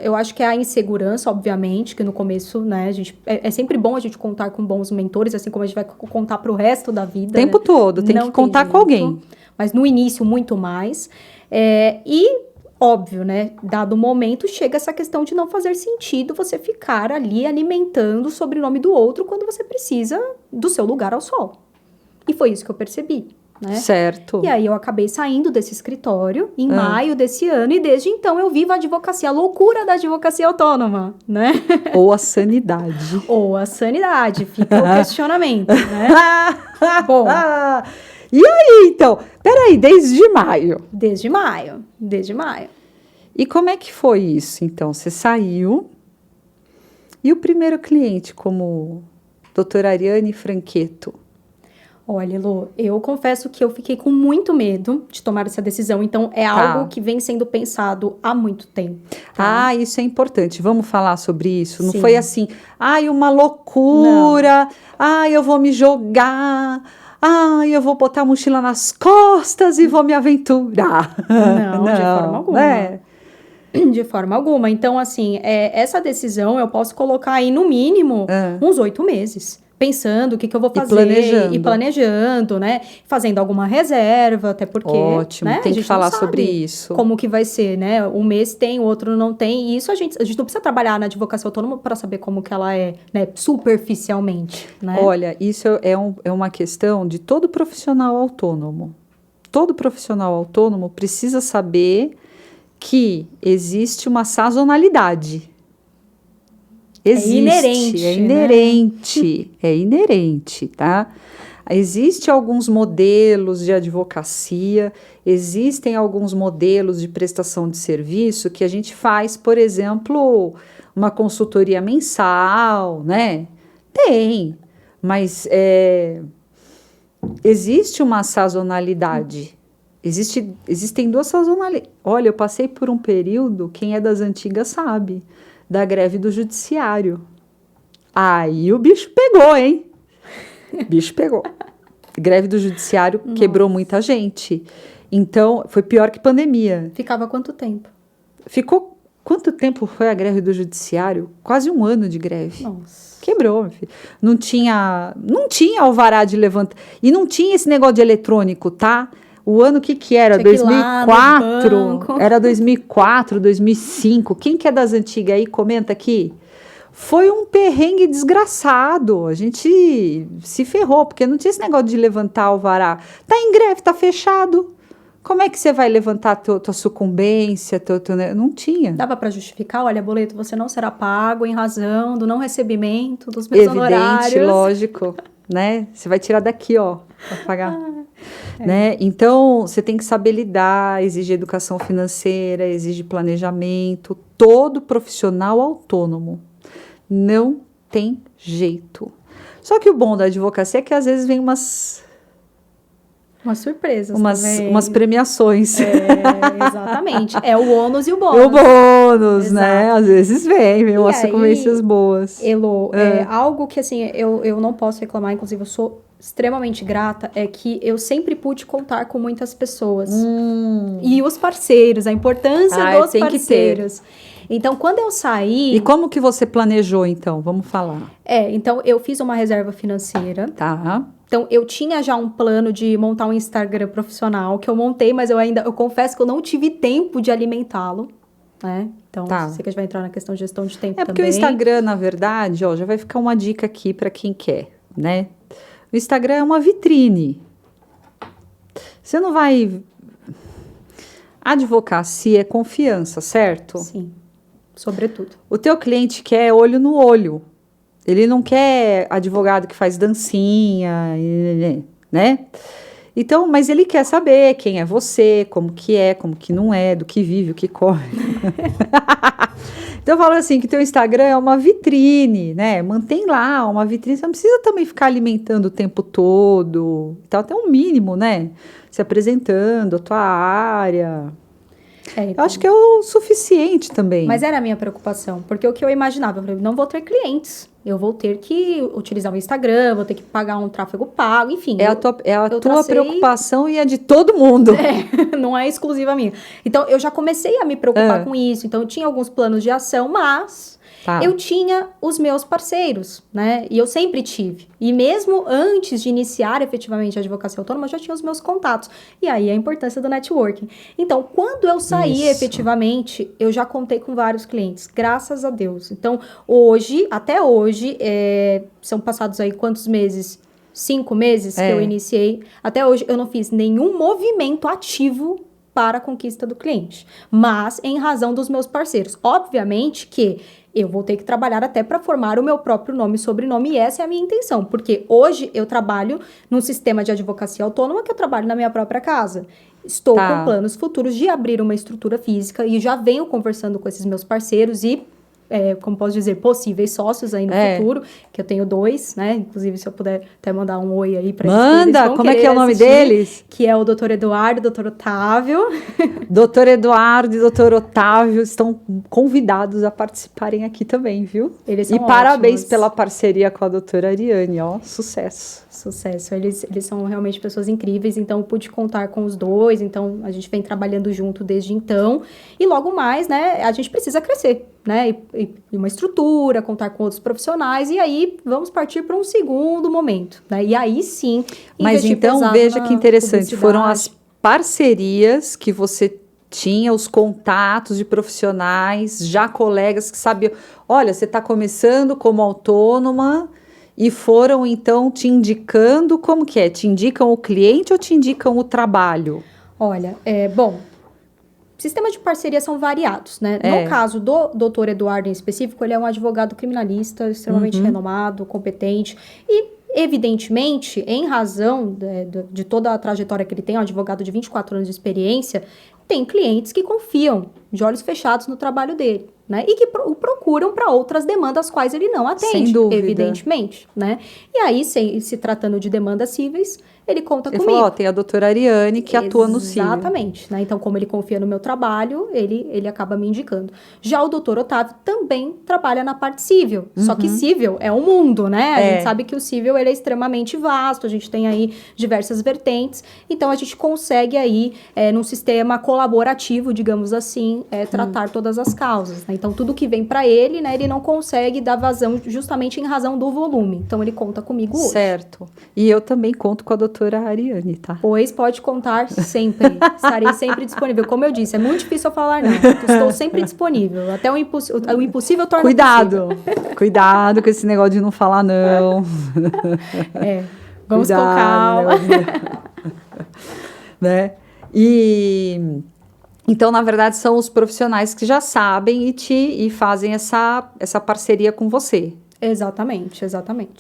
Speaker 2: Eu acho que é a insegurança, obviamente, que no começo, né, a gente... É sempre bom a gente contar com bons mentores, assim como a gente vai contar pro resto da vida. O
Speaker 1: tempo todo, tem que contar com alguém.
Speaker 2: Mas no início, muito mais. E, óbvio, né, dado o momento, chega essa questão de não fazer sentido você ficar ali alimentando o sobrenome do outro quando você precisa do seu lugar ao sol. E foi isso que eu percebi. né?
Speaker 1: Certo.
Speaker 2: E aí eu acabei saindo desse escritório em maio desse ano, e desde então eu vivo a advocacia, a loucura da advocacia autônoma, né?
Speaker 1: Ou a sanidade.
Speaker 2: Ou a sanidade, fica o questionamento, né? Bom,
Speaker 1: e aí, então? Peraí, desde maio.
Speaker 2: desde maio.
Speaker 1: E como é que foi isso? Então, você saiu e o primeiro cliente como doutora Ariane Franqueto?
Speaker 2: Olha, Elô, eu confesso que eu fiquei com muito medo de tomar essa decisão, então é algo que vem sendo pensado há muito tempo. Tá?
Speaker 1: Ah, isso é importante. Vamos falar sobre isso. Não
Speaker 2: Sim.
Speaker 1: foi assim, ai, uma loucura, ai, eu vou me jogar, ai, eu vou botar a mochila nas costas e vou me aventurar.
Speaker 2: Não, de forma alguma.
Speaker 1: Né?
Speaker 2: De forma alguma. Então, assim, essa decisão eu posso colocar aí no mínimo uns 8 meses. Pensando o que eu vou fazer e planejando, né? Fazendo alguma reserva, até porque...
Speaker 1: Ótimo,
Speaker 2: né?
Speaker 1: tem que falar sobre isso.
Speaker 2: Como que vai ser, né? Um mês tem, o outro não tem. E isso a gente não precisa trabalhar na advocacia autônoma para saber como que ela é, né? Superficialmente, né?
Speaker 1: Olha, isso é uma questão de todo profissional autônomo. Todo profissional autônomo precisa saber que existe uma sazonalidade. Existe, é inerente, tá? Existem alguns modelos de advocacia, existem alguns modelos de prestação de serviço que a gente faz, por exemplo, uma consultoria mensal, né? Tem, mas existe uma sazonalidade. Existem duas sazonalidades. Olha, eu passei por um período, quem é das antigas sabe, da greve do judiciário. Aí o bicho pegou, hein? Bicho pegou. Greve do judiciário quebrou muita gente. Então, foi pior que pandemia.
Speaker 2: Ficava quanto tempo?
Speaker 1: Ficou... Quanto tempo foi a greve do judiciário? Quase 1 ano de greve.
Speaker 2: Nossa.
Speaker 1: Quebrou, meu filho. Não tinha alvará de levantar. E não tinha esse negócio de eletrônico, tá? O ano que era? 2004? Era 2004, 2005. Quem que é das antigas aí? Comenta aqui. Foi um perrengue desgraçado. A gente se ferrou, porque não tinha esse negócio de levantar alvará. Tá em greve, tá fechado. Como é que você vai levantar tua sucumbência? Não tinha.
Speaker 2: Dava para justificar? Olha, boleto, você não será pago em razão do não recebimento dos meus honorários.
Speaker 1: Evidente, lógico, né? Você vai tirar daqui, ó, para pagar. Né? Então, você tem que saber lidar, exige educação financeira, exige planejamento. Todo profissional autônomo. Não tem jeito. Só que o bom da advocacia é que às vezes vem umas
Speaker 2: surpresas,
Speaker 1: umas premiações.
Speaker 2: Exatamente. É o ônus e o bônus.
Speaker 1: O bônus, né? Às vezes vem umas sucumbências boas.
Speaker 2: Elô, algo que assim, eu não posso reclamar, inclusive eu sou extremamente grata, é que eu sempre pude contar com muitas pessoas. E os parceiros, a importância dos parceiros. Então, quando eu saí...
Speaker 1: E como que você planejou, então? Vamos falar.
Speaker 2: Então, eu fiz uma reserva financeira.
Speaker 1: Tá.
Speaker 2: Então, eu tinha já um plano de montar um Instagram profissional, que eu montei, mas eu confesso que eu não tive tempo de alimentá-lo, né? Então, sei que a gente vai entrar na questão de gestão de tempo também.
Speaker 1: Porque o Instagram, na verdade, ó, já vai ficar uma dica aqui para quem quer, né? O Instagram é uma vitrine. Você não vai... Advocacia é confiança, certo?
Speaker 2: Sim, sobretudo.
Speaker 1: O teu cliente quer olho no olho. Ele não quer advogado que faz dancinha, né? Então, mas ele quer saber quem é você, como que não é, do que vive, o que corre. Então, eu falo assim, que teu Instagram é uma vitrine, né? Mantém lá uma vitrine, você não precisa também ficar alimentando o tempo todo. Então, até um mínimo, né? Se apresentando, a tua área...
Speaker 2: Então.
Speaker 1: Eu acho que é o suficiente também.
Speaker 2: Mas era a minha preocupação, porque o que eu imaginava, eu falei, não vou ter clientes, eu vou ter que utilizar o Instagram, vou ter que pagar um tráfego pago, enfim.
Speaker 1: É a tua preocupação e a de todo mundo.
Speaker 2: Não é exclusiva minha. Então, eu já comecei a me preocupar com isso, então eu tinha alguns planos de ação, mas... eu tinha os meus parceiros, né? E eu sempre tive. E mesmo antes de iniciar efetivamente a advocacia autônoma, eu já tinha os meus contatos. E aí a importância do networking. Então, quando eu saí efetivamente, eu já contei com vários clientes, graças a Deus. Então, até hoje, são passados aí quantos meses? 5 meses que eu iniciei, até hoje eu não fiz nenhum movimento ativo para a conquista do cliente, mas em razão dos meus parceiros. Obviamente que eu vou ter que trabalhar até para formar o meu próprio nome e sobrenome, e essa é a minha intenção, porque hoje eu trabalho num sistema de advocacia autônoma que eu trabalho na minha própria casa. Estou com planos futuros de abrir uma estrutura física e já venho conversando com esses meus parceiros e como posso dizer, possíveis sócios aí no futuro, que eu tenho 2, né? Inclusive, se eu puder até mandar um oi aí para eles.
Speaker 1: Manda! Como é que é o nome deles?
Speaker 2: Que é o Dr. Eduardo e o Dr. Otávio.
Speaker 1: Dr. Eduardo e Dr. Otávio estão convidados a participarem aqui também, viu?
Speaker 2: Eles são
Speaker 1: parabéns
Speaker 2: ótimos.
Speaker 1: Pela parceria com a doutora Ariane, ó, sucesso.
Speaker 2: Sucesso, eles são realmente pessoas incríveis, então eu pude contar com os 2, então a gente vem trabalhando junto desde então, e logo mais, né, a gente precisa crescer, né, e uma estrutura, contar com outros profissionais, e aí vamos partir para um segundo momento, né, e aí sim,
Speaker 1: mas então veja que interessante, foram as parcerias que você tinha, os contatos de profissionais, já colegas que sabiam, olha, você está começando como autônoma, e foram, então, te indicando, como que é? Te indicam o cliente ou te indicam o trabalho?
Speaker 2: Olha, bom, sistemas de parceria são variados, né? No caso do Dr. Eduardo em específico, ele é um advogado criminalista extremamente renomado, competente e, evidentemente, em razão de toda a trajetória que ele tem, um advogado de 24 anos de experiência, tem clientes que confiam de olhos fechados no trabalho dele, né? E que o procuram para outras demandas quais ele não atende,
Speaker 1: sem dúvida,
Speaker 2: evidentemente, né? E aí, se tratando de demandas cíveis, ele conta comigo.
Speaker 1: Ele falou, tem a doutora Ariane que atua no cível.
Speaker 2: Exatamente, né? Então, como ele confia no meu trabalho, ele acaba me indicando. Já o doutor Otávio também trabalha na parte cível, só que cível é um mundo, né? A gente sabe que o cível ele é extremamente vasto, a gente tem aí diversas vertentes, então a gente consegue aí, num sistema colaborativo, digamos assim, tratar todas as causas, né? Então, tudo que vem para ele, né, ele não consegue dar vazão justamente em razão do volume. Então, ele conta comigo hoje.
Speaker 1: Certo. E eu também conto com a doutora Ariane, tá?
Speaker 2: Pois pode contar sempre. Estarei sempre disponível. Como eu disse, é muito difícil eu falar não. Estou sempre disponível. Até o impossível torna
Speaker 1: Cuidado.
Speaker 2: possível.
Speaker 1: Cuidado com esse negócio de não falar não.
Speaker 2: Vamos com calma.
Speaker 1: Né? E... Então, na verdade, são os profissionais que já sabem e fazem essa parceria com você.
Speaker 2: Exatamente.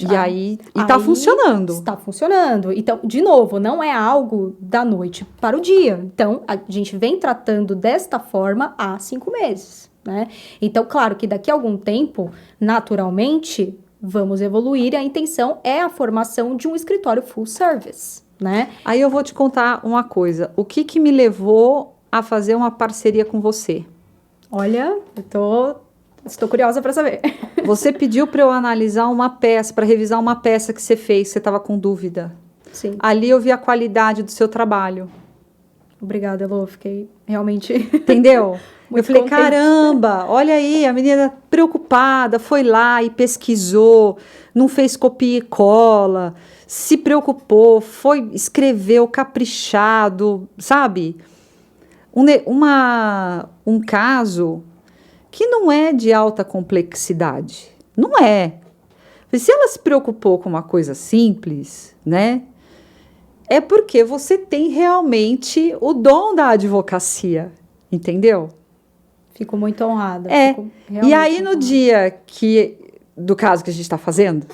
Speaker 1: E aí tá funcionando.
Speaker 2: Está funcionando. Então, de novo, não é algo da noite para o dia. Então, a gente vem tratando desta forma há 5 meses, né? Então, claro que daqui a algum tempo, naturalmente, vamos evoluir e a intenção é a formação de um escritório full service, né?
Speaker 1: Aí eu vou te contar uma coisa. O que me levou a fazer uma parceria com você?
Speaker 2: Olha, estou curiosa para saber.
Speaker 1: Você pediu para eu analisar uma peça, para revisar uma peça que você fez, você estava com dúvida.
Speaker 2: Sim.
Speaker 1: Ali eu vi a qualidade do seu trabalho.
Speaker 2: Obrigada, Elô, fiquei realmente...
Speaker 1: Entendeu? Eu falei,
Speaker 2: contente.
Speaker 1: caramba, olha aí, a menina preocupada, foi lá e pesquisou, não fez copia e cola, se preocupou, escreveu caprichado, sabe? Um caso que não é de alta complexidade. Não é. Se ela se preocupou com uma coisa simples, né? É porque você tem realmente o dom da advocacia, entendeu?
Speaker 2: Fico muito honrada.
Speaker 1: E aí, no dia do caso que a gente está fazendo,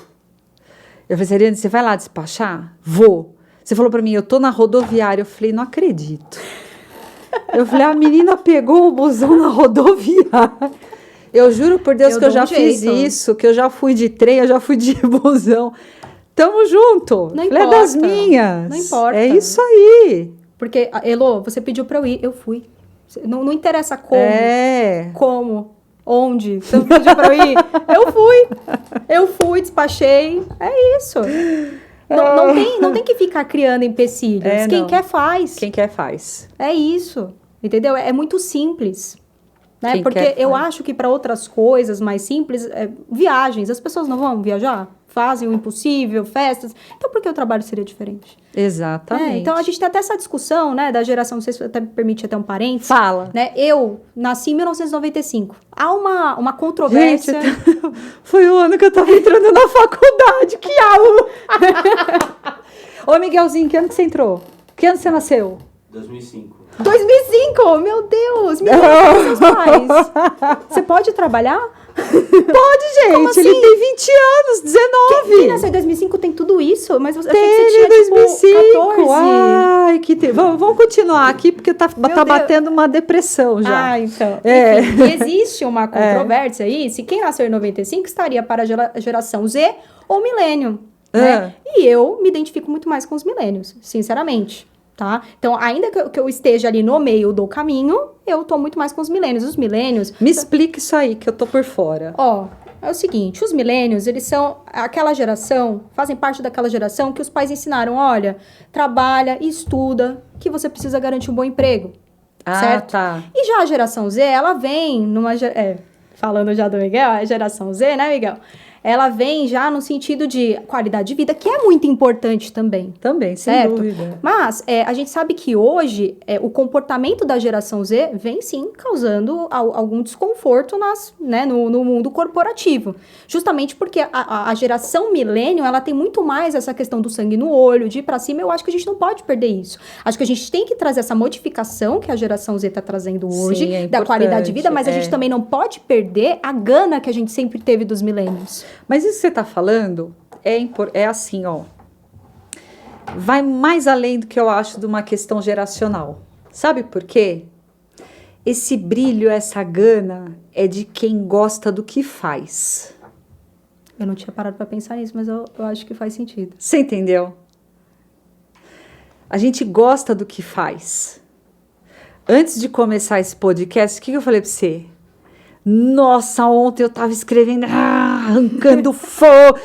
Speaker 1: eu falei, Ariane, você vai lá despachar? Vou. Você falou para mim, eu tô na rodoviária. Eu falei, não acredito. Eu falei, a menina pegou o busão na rodoviária. Eu juro por Deus que eu já fiz isso, que eu já fui de trem, eu já fui de busão. Tamo junto.
Speaker 2: Não
Speaker 1: importa. É das minhas.
Speaker 2: Não importa.
Speaker 1: É isso aí.
Speaker 2: Porque, Elô, você pediu pra eu ir, eu fui. Não interessa como. Como, onde. Você pediu pra eu ir, eu fui. Eu fui, despachei. É isso. Não tem que ficar criando empecilhos. Quem quer, faz.
Speaker 1: Quem quer, faz.
Speaker 2: É isso. Entendeu? É muito simples. Né? Porque eu acho que para outras coisas mais simples, viagens, as pessoas não vão viajar? Fazem o impossível, festas. Então, por que o trabalho seria diferente?
Speaker 1: Exatamente.
Speaker 2: Então, a gente tem até essa discussão, né, da geração, não sei se até me permite até um parênteses.
Speaker 1: Fala.
Speaker 2: Né? Eu nasci em 1995. Há uma controvérsia...
Speaker 1: Gente, foi o ano que eu tava entrando na faculdade. Que aula! Ô, Miguelzinho, que ano que você entrou? Que ano você nasceu?
Speaker 3: 2005.
Speaker 2: 2005? Meu Deus! Me conta seus pais. Você pode trabalhar?
Speaker 1: Pode, gente.
Speaker 2: Como assim?
Speaker 1: Ele tem 20 anos, 19.
Speaker 2: Quem nasceu em 2005 tem tudo isso? Mas eu achei
Speaker 1: Teve
Speaker 2: que você tinha,
Speaker 1: 2005.
Speaker 2: tipo, 14.
Speaker 1: Ai, vamos continuar aqui, porque tá batendo uma depressão já.
Speaker 2: Ah, então.
Speaker 1: É.
Speaker 2: Enfim, existe uma controvérsia aí, se quem nasceu em 95 estaria para a geração Z ou milênio. Né? E eu me identifico muito mais com os milênios, sinceramente. Tá? Então, ainda que eu esteja ali no meio do caminho, eu tô muito mais com os milênios. Os milênios...
Speaker 1: Me explica isso aí, que eu tô por fora.
Speaker 2: É o seguinte, os milênios, eles são aquela geração, fazem parte daquela geração que os pais ensinaram, olha, trabalha e estuda, que você precisa garantir um bom emprego, certo?
Speaker 1: Tá.
Speaker 2: E já a geração Z, ela vem numa... falando já do Miguel, a geração Z, né, Miguel? Ela vem já no sentido de qualidade de vida, que é muito importante também.
Speaker 1: Também,
Speaker 2: certo?
Speaker 1: sem dúvida.
Speaker 2: Mas a gente sabe que hoje o comportamento da geração Z vem sim causando algum desconforto no mundo corporativo. Justamente porque a geração milênio, ela tem muito mais essa questão do sangue no olho, de ir pra cima. Eu acho que a gente não pode perder isso. Acho que a gente tem que trazer essa modificação que a geração Z está trazendo hoje,
Speaker 1: sim,
Speaker 2: da qualidade de vida, mas a gente também não pode perder a gana que a gente sempre teve dos milênios.
Speaker 1: Mas isso que você tá falando é assim, ó. Vai mais além do que eu acho de uma questão geracional. Sabe por quê? Esse brilho, essa gana é de quem gosta do que faz.
Speaker 2: Eu não tinha parado para pensar nisso, mas eu acho que faz sentido.
Speaker 1: Você entendeu? A gente gosta do que faz. Antes de começar esse podcast, o que eu falei para você? Nossa, ontem eu tava escrevendo, arrancando fogo.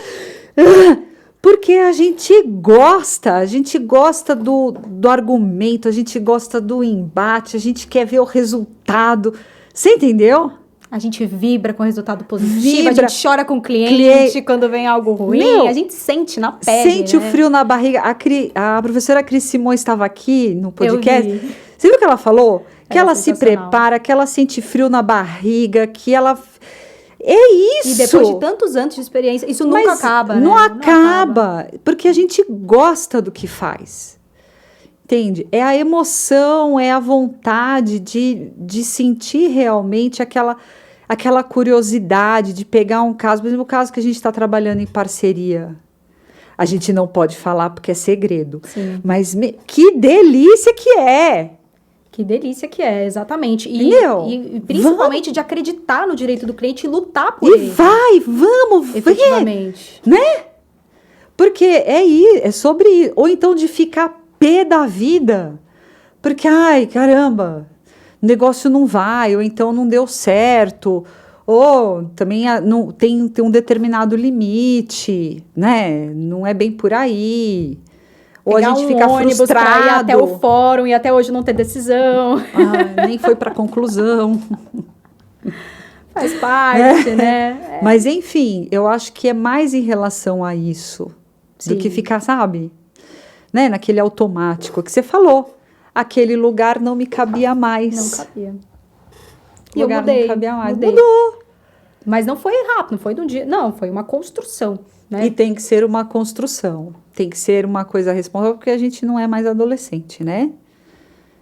Speaker 1: Porque a gente gosta do argumento, a gente gosta do embate, a gente quer ver o resultado. Você entendeu?
Speaker 2: A gente vibra com o resultado positivo, a gente chora com o cliente quando vem algo ruim, a gente sente na pele.
Speaker 1: Sente, né? O frio na barriga. A professora Cris Simões estava aqui no podcast. Você viu o que ela falou? Que ela se prepara, que ela sente frio na barriga, que ela... É isso!
Speaker 2: E depois de tantos anos de experiência, isso nunca acaba, né?
Speaker 1: Não acaba, porque a gente gosta do que faz. Entende? É a emoção, é a vontade de sentir realmente aquela curiosidade de pegar um caso, por exemplo, o caso que a gente está trabalhando em parceria. A gente não pode falar porque é segredo.
Speaker 2: Sim.
Speaker 1: Mas que delícia que é!
Speaker 2: Que delícia que é, exatamente. E principalmente de acreditar no direito do cliente e lutar por ele.
Speaker 1: Vamos,
Speaker 2: efetivamente.
Speaker 1: Né? Porque é sobre isso. Ou então de ficar pé da vida. Porque, ai, caramba, o negócio não vai, ou então não deu certo. Ou também não, tem um determinado limite, né? Não é bem por aí. Ou
Speaker 2: pegar
Speaker 1: a gente fica frustrado.
Speaker 2: Pra ir até o fórum e até hoje não ter decisão.
Speaker 1: Nem foi para conclusão.
Speaker 2: Faz parte, né?
Speaker 1: Mas, enfim, eu acho que é mais em relação a isso. Sim. Do que ficar, sabe? Né? Naquele automático que você falou. Aquele lugar não me cabia mais.
Speaker 2: Não cabia.
Speaker 1: E eu mudei. Não cabia mais.
Speaker 2: Mudei.
Speaker 1: Mudou.
Speaker 2: Mas não foi rápido, não foi de um dia. Não, foi uma construção. Né?
Speaker 1: E tem que ser uma construção. Tem que ser uma coisa responsável, porque a gente não é mais adolescente, né?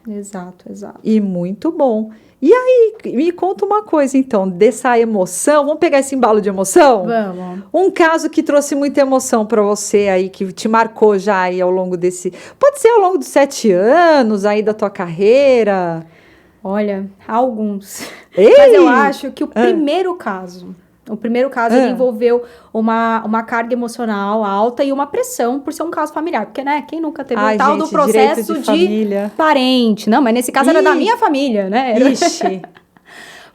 Speaker 2: Exato.
Speaker 1: E muito bom. E aí, me conta uma coisa, então, dessa emoção. Vamos pegar esse embalo de emoção?
Speaker 2: Vamos.
Speaker 1: Um caso que trouxe muita emoção para você aí, que te marcou já aí ao longo desse... Pode ser ao longo dos 7 anos aí da tua carreira.
Speaker 2: Olha, alguns.
Speaker 1: Ei!
Speaker 2: Mas eu acho que o primeiro caso... ele envolveu uma carga emocional alta e uma pressão por ser um caso familiar. Porque, né, quem nunca teve o tal do processo de parente? Não, mas nesse caso era da minha família, né?
Speaker 1: Ixi.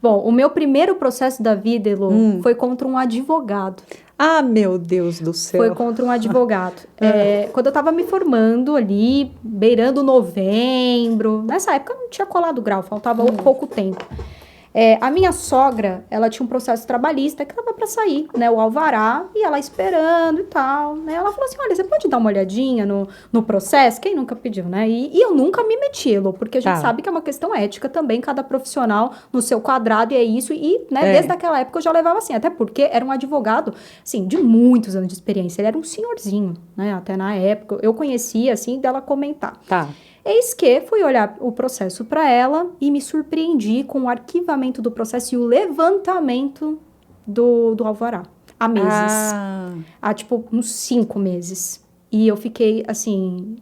Speaker 2: Bom, o meu primeiro processo da vida, Elo, foi contra um advogado.
Speaker 1: Ah, meu Deus do céu.
Speaker 2: Foi contra um advogado. Quando eu tava me formando ali, beirando novembro, nessa época eu não tinha colado grau, faltava pouco tempo. A minha sogra, ela tinha um processo trabalhista que tava para sair, né? O alvará, e ela esperando e tal, né? Ela falou assim, olha, você pode dar uma olhadinha no processo? Quem nunca pediu, né? E eu nunca me meti, Elô, porque a gente sabe que é uma questão ética também, cada profissional no seu quadrado, e é isso. E, né, desde aquela época eu já levava assim, até porque era um advogado, assim, de muitos anos de experiência. Ele era um senhorzinho, né? Até na época. Eu conhecia, assim, dela comentar.
Speaker 1: Tá.
Speaker 2: Eis que fui olhar o processo para ela e me surpreendi com o arquivamento do processo e o levantamento do alvará. Há meses. Há, tipo, uns 5 meses. E eu fiquei, assim,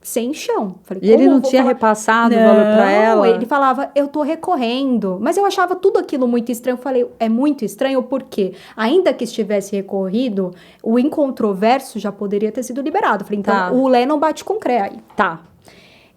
Speaker 2: sem chão. Falei,
Speaker 1: e ele não tinha repassado o valor para ela?
Speaker 2: Ele falava, eu tô recorrendo. Mas eu achava tudo aquilo muito estranho. Eu falei, é muito estranho porque, ainda que estivesse recorrido, o incontroverso já poderia ter sido liberado. Eu falei, então, o Lé não bate com o CREA aí.
Speaker 1: Tá.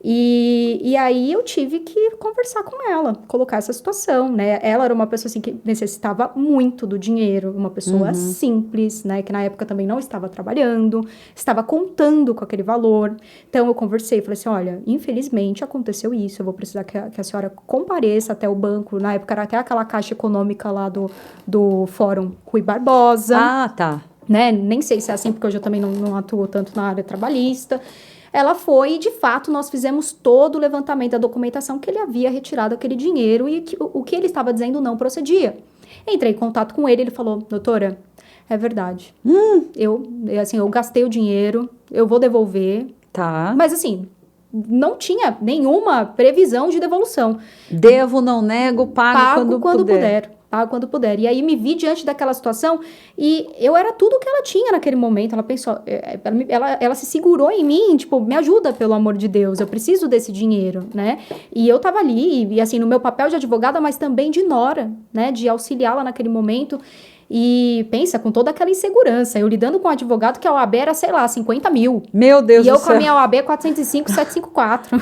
Speaker 2: E aí eu tive que conversar com ela, colocar essa situação, né? Ela era uma pessoa assim que necessitava muito do dinheiro, uma pessoa simples, né? Que na época também não estava trabalhando, estava contando com aquele valor. Então eu conversei, falei assim, olha, infelizmente aconteceu isso, eu vou precisar que a senhora compareça até o banco. Na época era até aquela Caixa Econômica lá do Fórum Rui Barbosa.
Speaker 1: Ah, tá.
Speaker 2: Né? Nem sei se é assim, porque hoje eu também não atuo tanto na área trabalhista. Ela foi e, de fato, nós fizemos todo o levantamento da documentação que ele havia retirado aquele dinheiro e o que ele estava dizendo não procedia. Entrei em contato com ele, ele falou, doutora, é verdade. Eu gastei o dinheiro, eu vou devolver.
Speaker 1: Tá.
Speaker 2: Mas, assim, não tinha nenhuma previsão de devolução.
Speaker 1: Devo, não nego, pago quando puder.
Speaker 2: Pago quando puder. E aí me vi diante daquela situação e eu era tudo que ela tinha naquele momento. Ela pensou, ela se segurou em mim, tipo, me ajuda, pelo amor de Deus, eu preciso desse dinheiro, né? E eu tava ali, e assim, no meu papel de advogada, mas também de nora, né? De auxiliá-la naquele momento. E pensa, com toda aquela insegurança, eu lidando com um advogado que a OAB era, sei lá, 50 mil.
Speaker 1: Meu Deus do céu.
Speaker 2: E eu com a minha OAB 405, 754.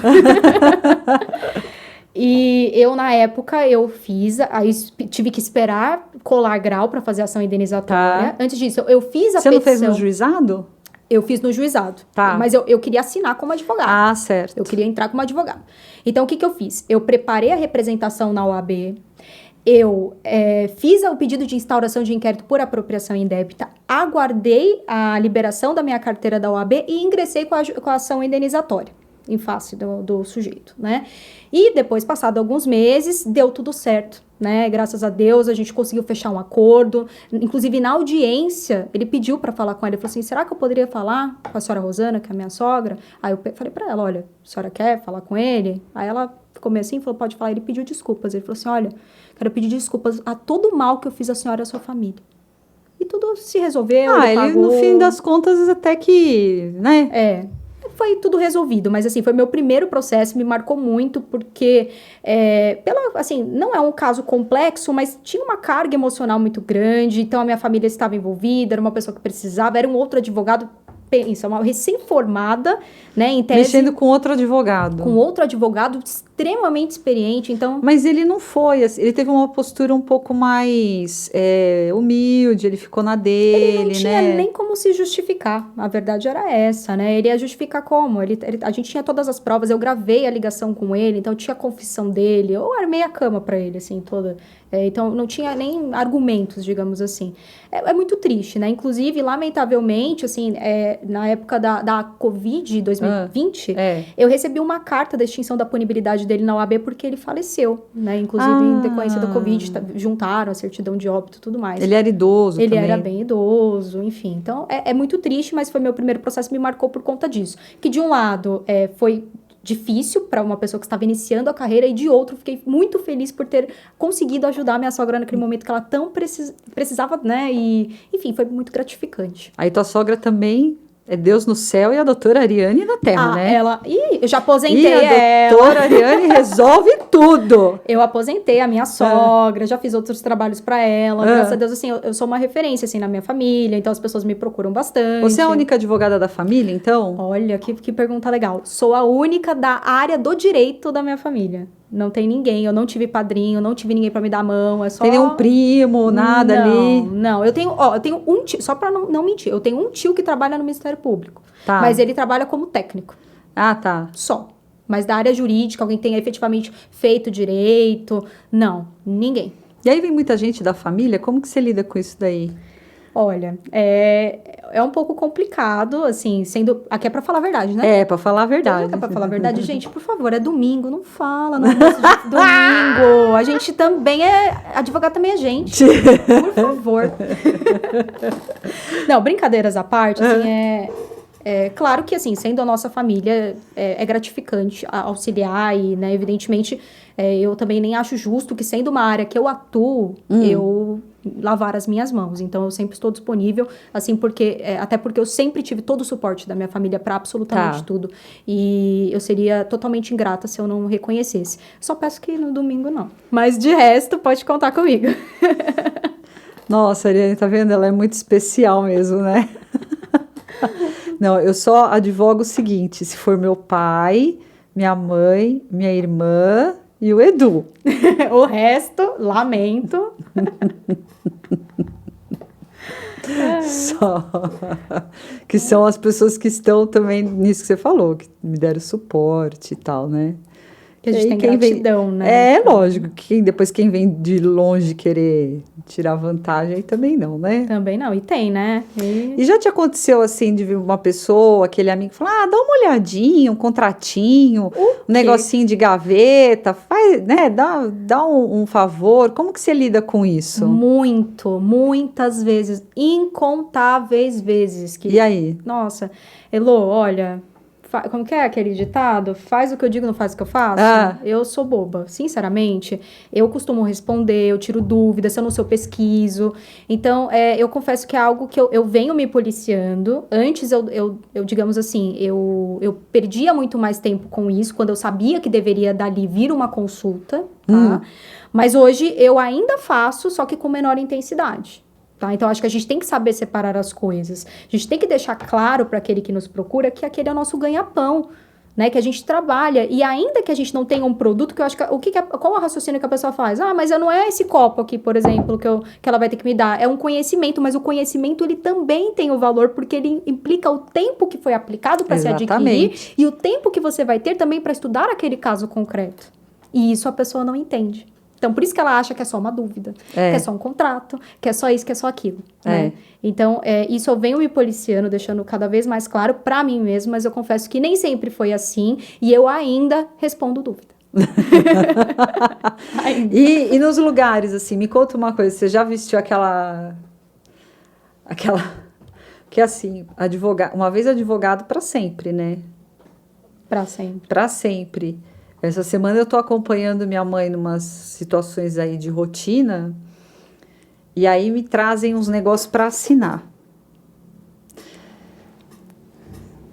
Speaker 2: E eu, na época, eu fiz, aí tive que esperar colar grau para fazer a ação indenizatória. Antes disso, eu fiz a petição.
Speaker 1: Você não fez no juizado?
Speaker 2: Eu fiz no juizado.
Speaker 1: Tá.
Speaker 2: Mas eu queria assinar como advogado.
Speaker 1: Ah, certo.
Speaker 2: Eu queria entrar como advogado. Então, o que eu fiz? Eu preparei a representação na OAB, eu fiz o pedido de instauração de inquérito por apropriação indébita, aguardei a liberação da minha carteira da OAB e ingressei com a ação indenizatória em face do sujeito, né? E depois, passado alguns meses, deu tudo certo, né? Graças a Deus, a gente conseguiu fechar um acordo. Inclusive, na audiência, ele pediu para falar com ela. Ele falou assim, será que eu poderia falar com a senhora Rosana, que é a minha sogra? Aí eu falei para ela, olha, a senhora quer falar com ele? Aí ela ficou meio assim, falou, pode falar. Ele pediu desculpas. Ele falou assim, olha, quero pedir desculpas a todo o mal que eu fiz à senhora e à sua família. E tudo se resolveu, ele pagou.
Speaker 1: No fim das contas, até que, né?
Speaker 2: Foi tudo resolvido, mas assim, foi meu primeiro processo, me marcou muito, porque, não é um caso complexo, mas tinha uma carga emocional muito grande, então a minha família estava envolvida, era uma pessoa que precisava, era um outro advogado, pensa, uma recém-formada, né, em tese.
Speaker 1: Mexendo com outro advogado.
Speaker 2: Com outro advogado extremamente experiente, então...
Speaker 1: Mas ele não foi, ele teve uma postura um pouco mais humilde, ele ficou na dele,
Speaker 2: ele não tinha nem como se justificar, a verdade era essa, né, ele ia justificar como? A gente tinha todas as provas, eu gravei a ligação com ele, então tinha a confissão dele, eu armei a cama pra ele, assim, toda... então, não tinha nem argumentos, digamos assim. É muito triste, né? Inclusive, lamentavelmente, assim, na época da Covid, 2020, eu recebi uma carta da extinção da punibilidade dele na OAB porque ele faleceu, né? Inclusive, em decorrência da Covid, juntaram a certidão de óbito e tudo mais.
Speaker 1: Ele era idoso também.
Speaker 2: Ele era bem idoso, enfim. Então, é muito triste, mas foi meu primeiro processo, me marcou por conta disso. Que, de um lado, foi... difícil para uma pessoa que estava iniciando a carreira e de outro, fiquei muito feliz por ter conseguido ajudar a minha sogra naquele momento que ela tão precisava, né, e enfim, foi muito gratificante.
Speaker 1: Aí tua sogra também é Deus no céu e a doutora Ariane na terra, né?
Speaker 2: Eu já aposentei ela.
Speaker 1: A doutora Ariane resolve tudo.
Speaker 2: Eu aposentei a minha sogra, já fiz outros trabalhos para ela, graças a Deus, assim, eu sou uma referência, assim, na minha família, então as pessoas me procuram bastante.
Speaker 1: Você é a única advogada da família, então?
Speaker 2: Olha, que pergunta legal. Sou a única da área do direito da minha família. Não tem ninguém, eu não tive padrinho, não tive ninguém pra me dar a mão, é só...
Speaker 1: Tem nenhum primo, nada ali?
Speaker 2: Não, eu tenho um tio, só pra não mentir, eu tenho um tio que trabalha no Ministério Público,
Speaker 1: tá.
Speaker 2: Mas ele trabalha como técnico.
Speaker 1: Ah, tá.
Speaker 2: Só. Mas da área jurídica, alguém que tenha efetivamente feito direito, não, ninguém.
Speaker 1: E aí vem muita gente da família, como que você lida com isso daí?
Speaker 2: Olha, é um pouco complicado, assim, sendo... Aqui é pra falar a verdade, né?
Speaker 1: É, pra falar a verdade.
Speaker 2: Então, pra falar a verdade, gente, por favor, é domingo, não fala no almoço de domingo. A gente também advogado também é gente. Por favor. Não, brincadeiras à parte, assim, claro que, assim, sendo a nossa família, é gratificante auxiliar e, né, evidentemente, eu também nem acho justo que, sendo uma área que eu atuo, eu lavar as minhas mãos. Então, eu sempre estou disponível, assim, até porque eu sempre tive todo o suporte da minha família para absolutamente tudo. E eu seria totalmente ingrata se eu não reconhecesse. Só peço que no domingo não. Mas, de resto, pode contar comigo.
Speaker 1: Nossa, Ariane, tá vendo? Ela é muito especial mesmo, né? Não, eu só advogo o seguinte, se for meu pai, minha mãe, minha irmã e o Edu.
Speaker 2: O resto, lamento.
Speaker 1: Só. Que são as pessoas que estão também nisso que você falou, que me deram suporte e tal, né?
Speaker 2: Que a gente tem gratidão,
Speaker 1: né? É, lógico, que depois quem vem de longe querer tirar vantagem, aí também não, né?
Speaker 2: Também não, e tem, né?
Speaker 1: E já te aconteceu, assim, de vir uma pessoa, aquele amigo, falar, dá uma olhadinha, um contratinho, um negocinho de gaveta, faz, né, dá um favor, como que você lida com isso?
Speaker 2: Muitas vezes, incontáveis vezes.
Speaker 1: E aí?
Speaker 2: Nossa, Elô, olha... Como que é aquele ditado? Faz o que eu digo, não faz o que eu faço? Eu sou boba. Sinceramente, eu costumo responder, eu tiro dúvidas, se eu não sei, eu pesquiso. Então, eu confesso que é algo que eu venho me policiando. Antes, eu digamos assim, eu perdia muito mais tempo com isso, quando eu sabia que deveria dali vir uma consulta, tá? Mas hoje, eu ainda faço, só que com menor intensidade. Tá? Então, acho que a gente tem que saber separar as coisas. A gente tem que deixar claro para aquele que nos procura que aquele é o nosso ganha-pão, né? Que a gente trabalha. E ainda que a gente não tenha um produto, que eu acho que... qual é o raciocínio que a pessoa faz? Mas não é esse copo aqui, por exemplo, que ela vai ter que me dar. É um conhecimento, mas o conhecimento, ele também tem o valor, porque ele implica o tempo que foi aplicado para se adquirir e o tempo que você vai ter também para estudar aquele caso concreto. E isso a pessoa não entende. Então, por isso que ela acha que é só uma dúvida, que é só um contrato, que é só isso, que é só aquilo. Né? Então, isso eu venho me policiando, deixando cada vez mais claro para mim mesmo, mas eu confesso que nem sempre foi assim e eu ainda respondo dúvida.
Speaker 1: E nos lugares, assim, me conta uma coisa, você já vestiu aquela que assim, uma vez advogado para sempre, né?
Speaker 2: Para sempre.
Speaker 1: Para sempre. Essa semana eu tô acompanhando minha mãe em umas situações aí de rotina e aí me trazem uns negócios para assinar.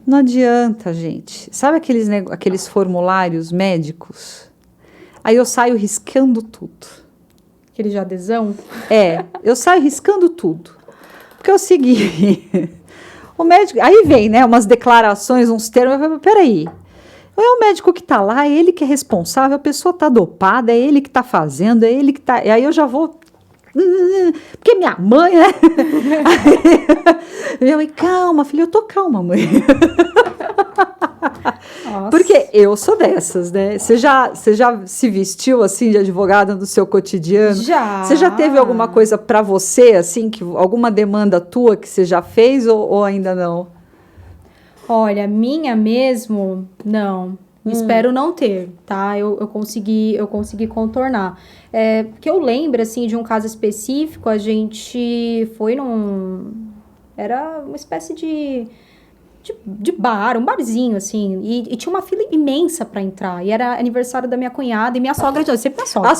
Speaker 1: Não adianta, gente. Sabe aqueles formulários médicos? Aí eu saio riscando tudo.
Speaker 2: Aquele de adesão?
Speaker 1: Eu saio riscando tudo. Porque é o seguinte, o médico... Aí vem, né, umas declarações, uns termos, eu falo, peraí... É o médico que tá lá, é ele que é responsável, a pessoa tá dopada, é ele que tá fazendo, é ele que tá... E aí eu já vou... Porque minha mãe, né? Minha mãe, calma, filha, eu tô calma, mãe. Nossa. Porque eu sou dessas, né? Você já se vestiu, assim, de advogada no seu cotidiano?
Speaker 2: Já.
Speaker 1: Você já teve alguma coisa pra você, assim, alguma demanda tua que você já fez ou ainda não?
Speaker 2: Olha, minha mesmo, não. Espero não ter, tá? Eu consegui contornar. Porque eu lembro, assim, de um caso específico, a gente foi era uma espécie de bar, um barzinho, assim, e tinha uma fila imensa pra entrar, e era aniversário da minha cunhada, e minha sogra, sempre a sogra.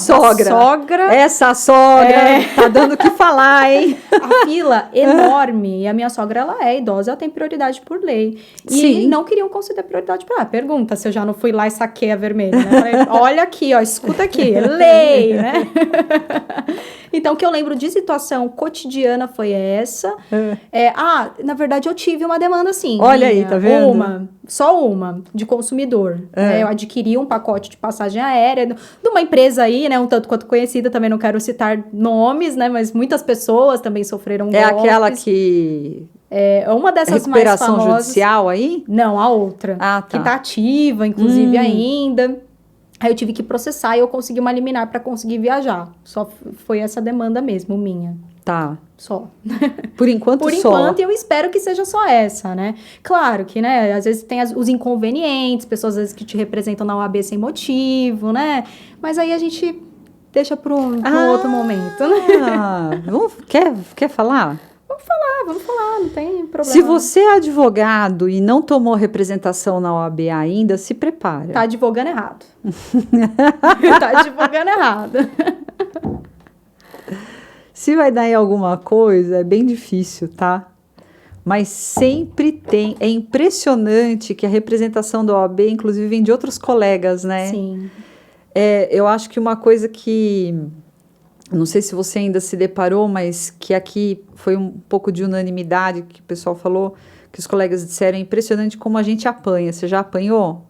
Speaker 1: Essa sogra tá dando o que falar, hein?
Speaker 2: A fila enorme, e a minha sogra, ela é idosa, ela tem prioridade por lei. E não queriam conceder prioridade pra ela. Pergunta se eu já não fui lá e saquei a vermelha, né? Falei, olha aqui, ó, escuta aqui, é lei, né? Então, o que eu lembro de situação cotidiana foi essa. Na verdade, eu tive uma demanda, assim.
Speaker 1: Olha aí, tá vendo?
Speaker 2: Só uma, de consumidor. Eu adquiri um pacote de passagem aérea de uma empresa aí, né, um tanto quanto conhecida, também não quero citar nomes, né, mas muitas pessoas também sofreram golpes.
Speaker 1: Aquela que
Speaker 2: É uma dessas mais famosas.
Speaker 1: Recuperação judicial aí?
Speaker 2: Não, a outra.
Speaker 1: Ah, tá.
Speaker 2: Que tá ativa, inclusive, ainda. Aí eu tive que processar e eu consegui uma liminar para conseguir viajar. Só foi essa demanda mesmo, minha.
Speaker 1: Tá.
Speaker 2: Só.
Speaker 1: Por enquanto,
Speaker 2: Por
Speaker 1: só.
Speaker 2: enquanto, eu espero que seja só essa, né? Claro que, né, às vezes tem os inconvenientes, pessoas às vezes que te representam na OAB sem motivo, né? Mas aí a gente deixa para um outro momento, né?
Speaker 1: Quer falar?
Speaker 2: Vamos falar, não tem problema.
Speaker 1: Se você é advogado e não tomou representação na OAB ainda, se prepara.
Speaker 2: Tá advogando errado. Tá advogando errado.
Speaker 1: Se vai dar em alguma coisa, é bem difícil, tá? Mas sempre tem. É impressionante que a representação da OAB, inclusive, vem de outros colegas, né?
Speaker 2: Sim.
Speaker 1: Eu acho que uma coisa que... Não sei se você ainda se deparou, mas que aqui foi um pouco de unanimidade, que o pessoal falou, que os colegas disseram, é impressionante como a gente apanha. Você já apanhou?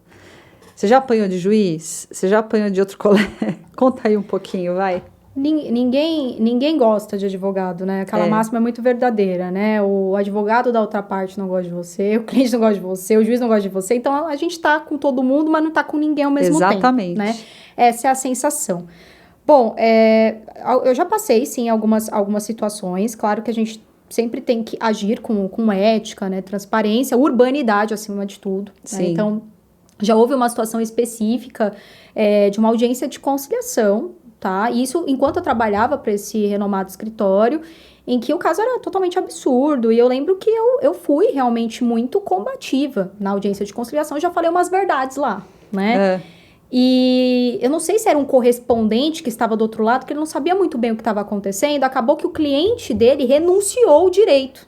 Speaker 1: Você já apanhou de juiz? Você já apanhou de outro colega? Conta aí um pouquinho, vai.
Speaker 2: Ninguém gosta de advogado, né? Aquela máxima é muito verdadeira, né? O advogado da outra parte não gosta de você, o cliente não gosta de você, o juiz não gosta de você. Então, a gente tá com todo mundo, mas não tá com ninguém ao mesmo tempo.
Speaker 1: Exatamente.
Speaker 2: Né? Essa é a sensação. Bom, eu já passei, sim, algumas situações. Claro que a gente sempre tem que agir com ética, né? Transparência, urbanidade acima de tudo. Né? Então, já houve uma situação específica de uma audiência de conciliação, tá? Isso enquanto eu trabalhava para esse renomado escritório, em que o caso era totalmente absurdo. E eu lembro que eu fui realmente muito combativa na audiência de conciliação. Eu já falei umas verdades lá, né? E eu não sei se era um correspondente que estava do outro lado, que ele não sabia muito bem o que estava acontecendo. Acabou que o cliente dele renunciou o direito.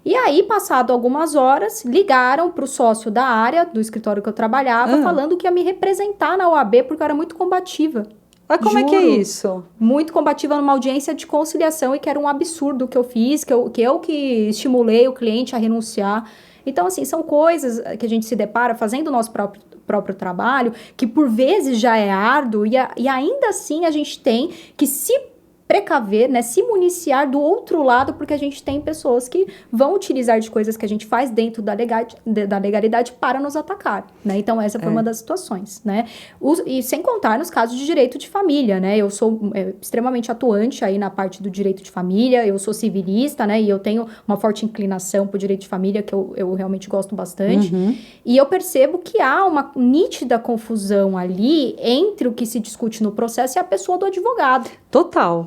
Speaker 2: E aí, passado algumas horas, ligaram para o sócio da área do escritório que eu trabalhava, falando que ia me representar na OAB, porque eu era muito combativa.
Speaker 1: Mas como é que é isso?
Speaker 2: Muito combativa numa audiência de conciliação e que era um absurdo o que eu fiz, que eu estimulei o cliente a renunciar. Então, assim, são coisas que a gente se depara fazendo o nosso próprio trabalho, que por vezes já é árduo e ainda assim a gente tem que se precaver, né, se municiar do outro lado, porque a gente tem pessoas que vão utilizar de coisas que a gente faz dentro da legalidade para nos atacar, né? Então, essa foi uma das situações, né? E sem contar nos casos de direito de família, né? Eu sou extremamente atuante aí na parte do direito de família, eu sou civilista, né? E eu tenho uma forte inclinação para o direito de família, que eu realmente gosto bastante. E eu percebo que há uma nítida confusão ali entre o que se discute no processo e a pessoa do advogado.
Speaker 1: Total.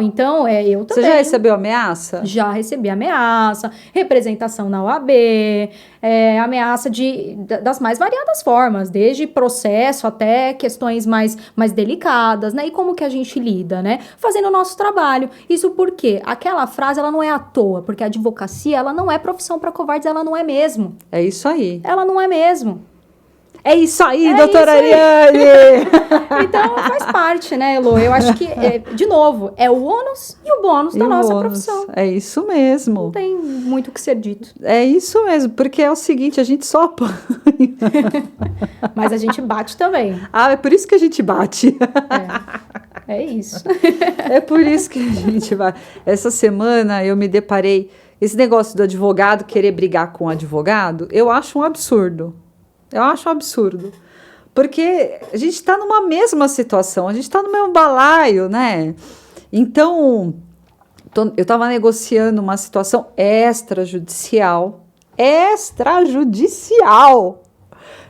Speaker 2: Então, eu também.
Speaker 1: Você já recebeu ameaça?
Speaker 2: Já recebi ameaça, representação na OAB, ameaça das mais variadas formas, desde processo até questões mais delicadas, né? E como que a gente lida, né? Fazendo o nosso trabalho. Isso porque aquela frase, ela não é à toa, porque a advocacia, ela não é profissão para covardes, ela não é mesmo.
Speaker 1: É isso aí.
Speaker 2: Ela não é mesmo.
Speaker 1: É isso aí, doutora Ariane!
Speaker 2: Então, faz parte, né, Elô? Eu acho que, de novo, é o ônus e o bônus da nossa profissão.
Speaker 1: É isso mesmo.
Speaker 2: Não tem muito o que ser dito.
Speaker 1: É isso mesmo, porque é o seguinte, a gente só apanha.
Speaker 2: Mas a gente bate também.
Speaker 1: É por isso que a gente bate.
Speaker 2: É isso.
Speaker 1: É por isso que a gente vai. Essa semana eu me deparei, esse negócio do advogado querer brigar com o advogado, eu acho um absurdo. Porque a gente está numa mesma situação, a gente está no mesmo balaio, né? Então, eu estava negociando uma situação extrajudicial,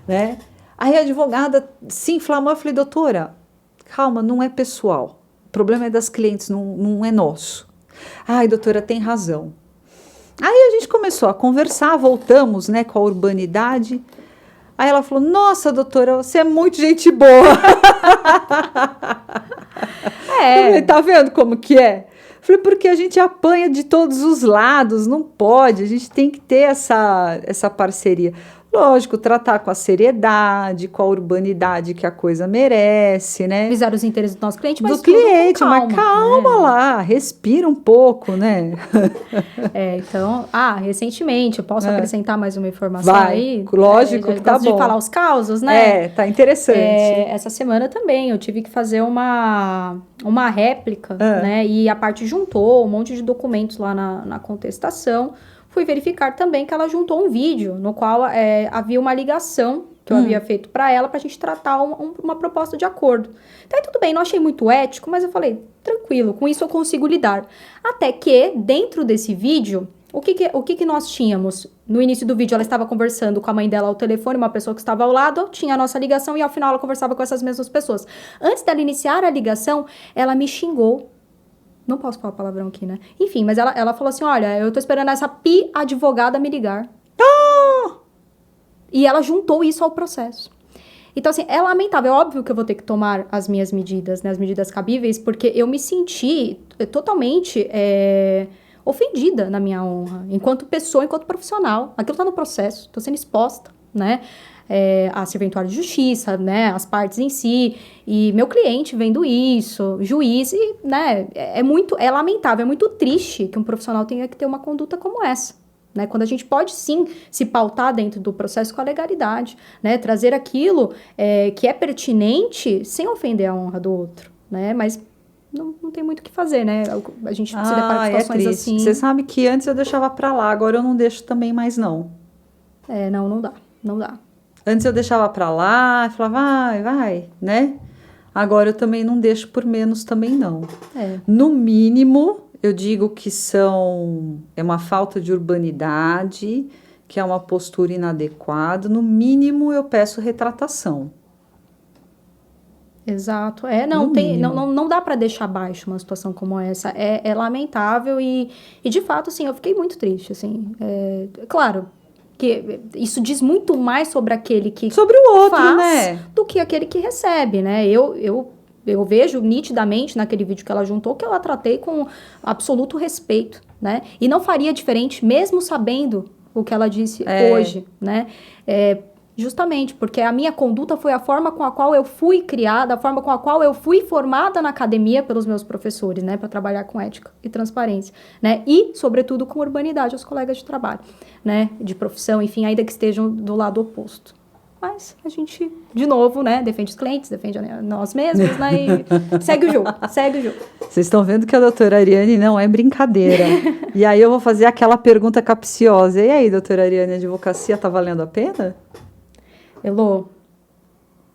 Speaker 1: né? Aí a advogada se inflamou, eu falei, doutora, calma, não é pessoal, o problema é das clientes, não é nosso. Ai, doutora, tem razão. Aí a gente começou a conversar, voltamos, né, com a urbanidade. Aí ela falou, nossa, doutora, você é muito gente boa. Eu falei, tá vendo como que é? Eu falei, porque a gente apanha de todos os lados, não pode, a gente tem que ter essa parceria. Lógico, tratar com a seriedade, com a urbanidade que a coisa merece, né?
Speaker 2: Visar os interesses do nosso cliente, mas
Speaker 1: do cliente,
Speaker 2: calma,
Speaker 1: mas calma, né? Lá, respira um pouco, né?
Speaker 2: Então, recentemente, eu posso acrescentar mais uma informação aí?
Speaker 1: Lógico que tá bom.
Speaker 2: De falar os causos, né?
Speaker 1: Tá interessante.
Speaker 2: Essa semana também eu tive que fazer uma réplica, né? E a parte juntou um monte de documentos lá na contestação. Fui verificar também que ela juntou um vídeo no qual havia uma ligação que eu havia feito para ela pra gente tratar uma proposta de acordo. Então, tudo bem, não achei muito ético, mas eu falei, tranquilo, com isso eu consigo lidar. Até que, dentro desse vídeo, o que nós tínhamos? No início do vídeo, ela estava conversando com a mãe dela ao telefone, uma pessoa que estava ao lado, tinha a nossa ligação e ao final ela conversava com essas mesmas pessoas. Antes dela iniciar a ligação, ela me xingou. Não posso falar palavrão aqui, né? Enfim, mas ela falou assim, olha, eu tô esperando essa advogada me ligar. E ela juntou isso ao processo. Então, assim, é lamentável. É óbvio que eu vou ter que tomar as minhas medidas, né? As medidas cabíveis, porque eu me senti totalmente ofendida na minha honra. Enquanto pessoa, enquanto profissional. Aquilo tá no processo. Tô sendo exposta, né? A serventuário de justiça, né, as partes em si, e meu cliente vendo isso, juiz, e, né, é lamentável, é muito triste que um profissional tenha que ter uma conduta como essa, né, quando a gente pode sim se pautar dentro do processo com a legalidade, né, trazer aquilo que é pertinente sem ofender a honra do outro, né, mas não tem muito o que fazer, né, a gente se depara com situações assim.
Speaker 1: Você sabe que antes eu deixava pra lá, agora eu não deixo também mais não.
Speaker 2: Não dá.
Speaker 1: Antes eu deixava pra lá, falava, vai, né? Agora eu também não deixo por menos também não. No mínimo, eu digo que é uma falta de urbanidade, que é uma postura inadequada. No mínimo, eu peço retratação.
Speaker 2: Exato. Não dá para deixar abaixo uma situação como essa. É lamentável e, de fato, assim, eu fiquei muito triste, assim. Claro, que isso diz muito mais sobre aquele que
Speaker 1: sobre o outro,
Speaker 2: faz,
Speaker 1: né?
Speaker 2: Do que aquele que recebe, né? Eu vejo nitidamente naquele vídeo que ela juntou que ela tratei com absoluto respeito, né? E não faria diferente, mesmo sabendo o que ela disse hoje, né? Justamente porque a minha conduta foi a forma com a qual eu fui criada, a forma com a qual eu fui formada na academia pelos meus professores, né, para trabalhar com ética e transparência, né, e, sobretudo, com urbanidade aos colegas de trabalho, né, de profissão, enfim, ainda que estejam do lado oposto. Mas a gente, de novo, né, defende os clientes, defende nós mesmos, né, e segue o jogo.
Speaker 1: Vocês estão vendo que a doutora Ariane não é brincadeira. E aí eu vou fazer aquela pergunta capciosa. E aí, doutora Ariane, a advocacia tá valendo a pena?
Speaker 2: Elô,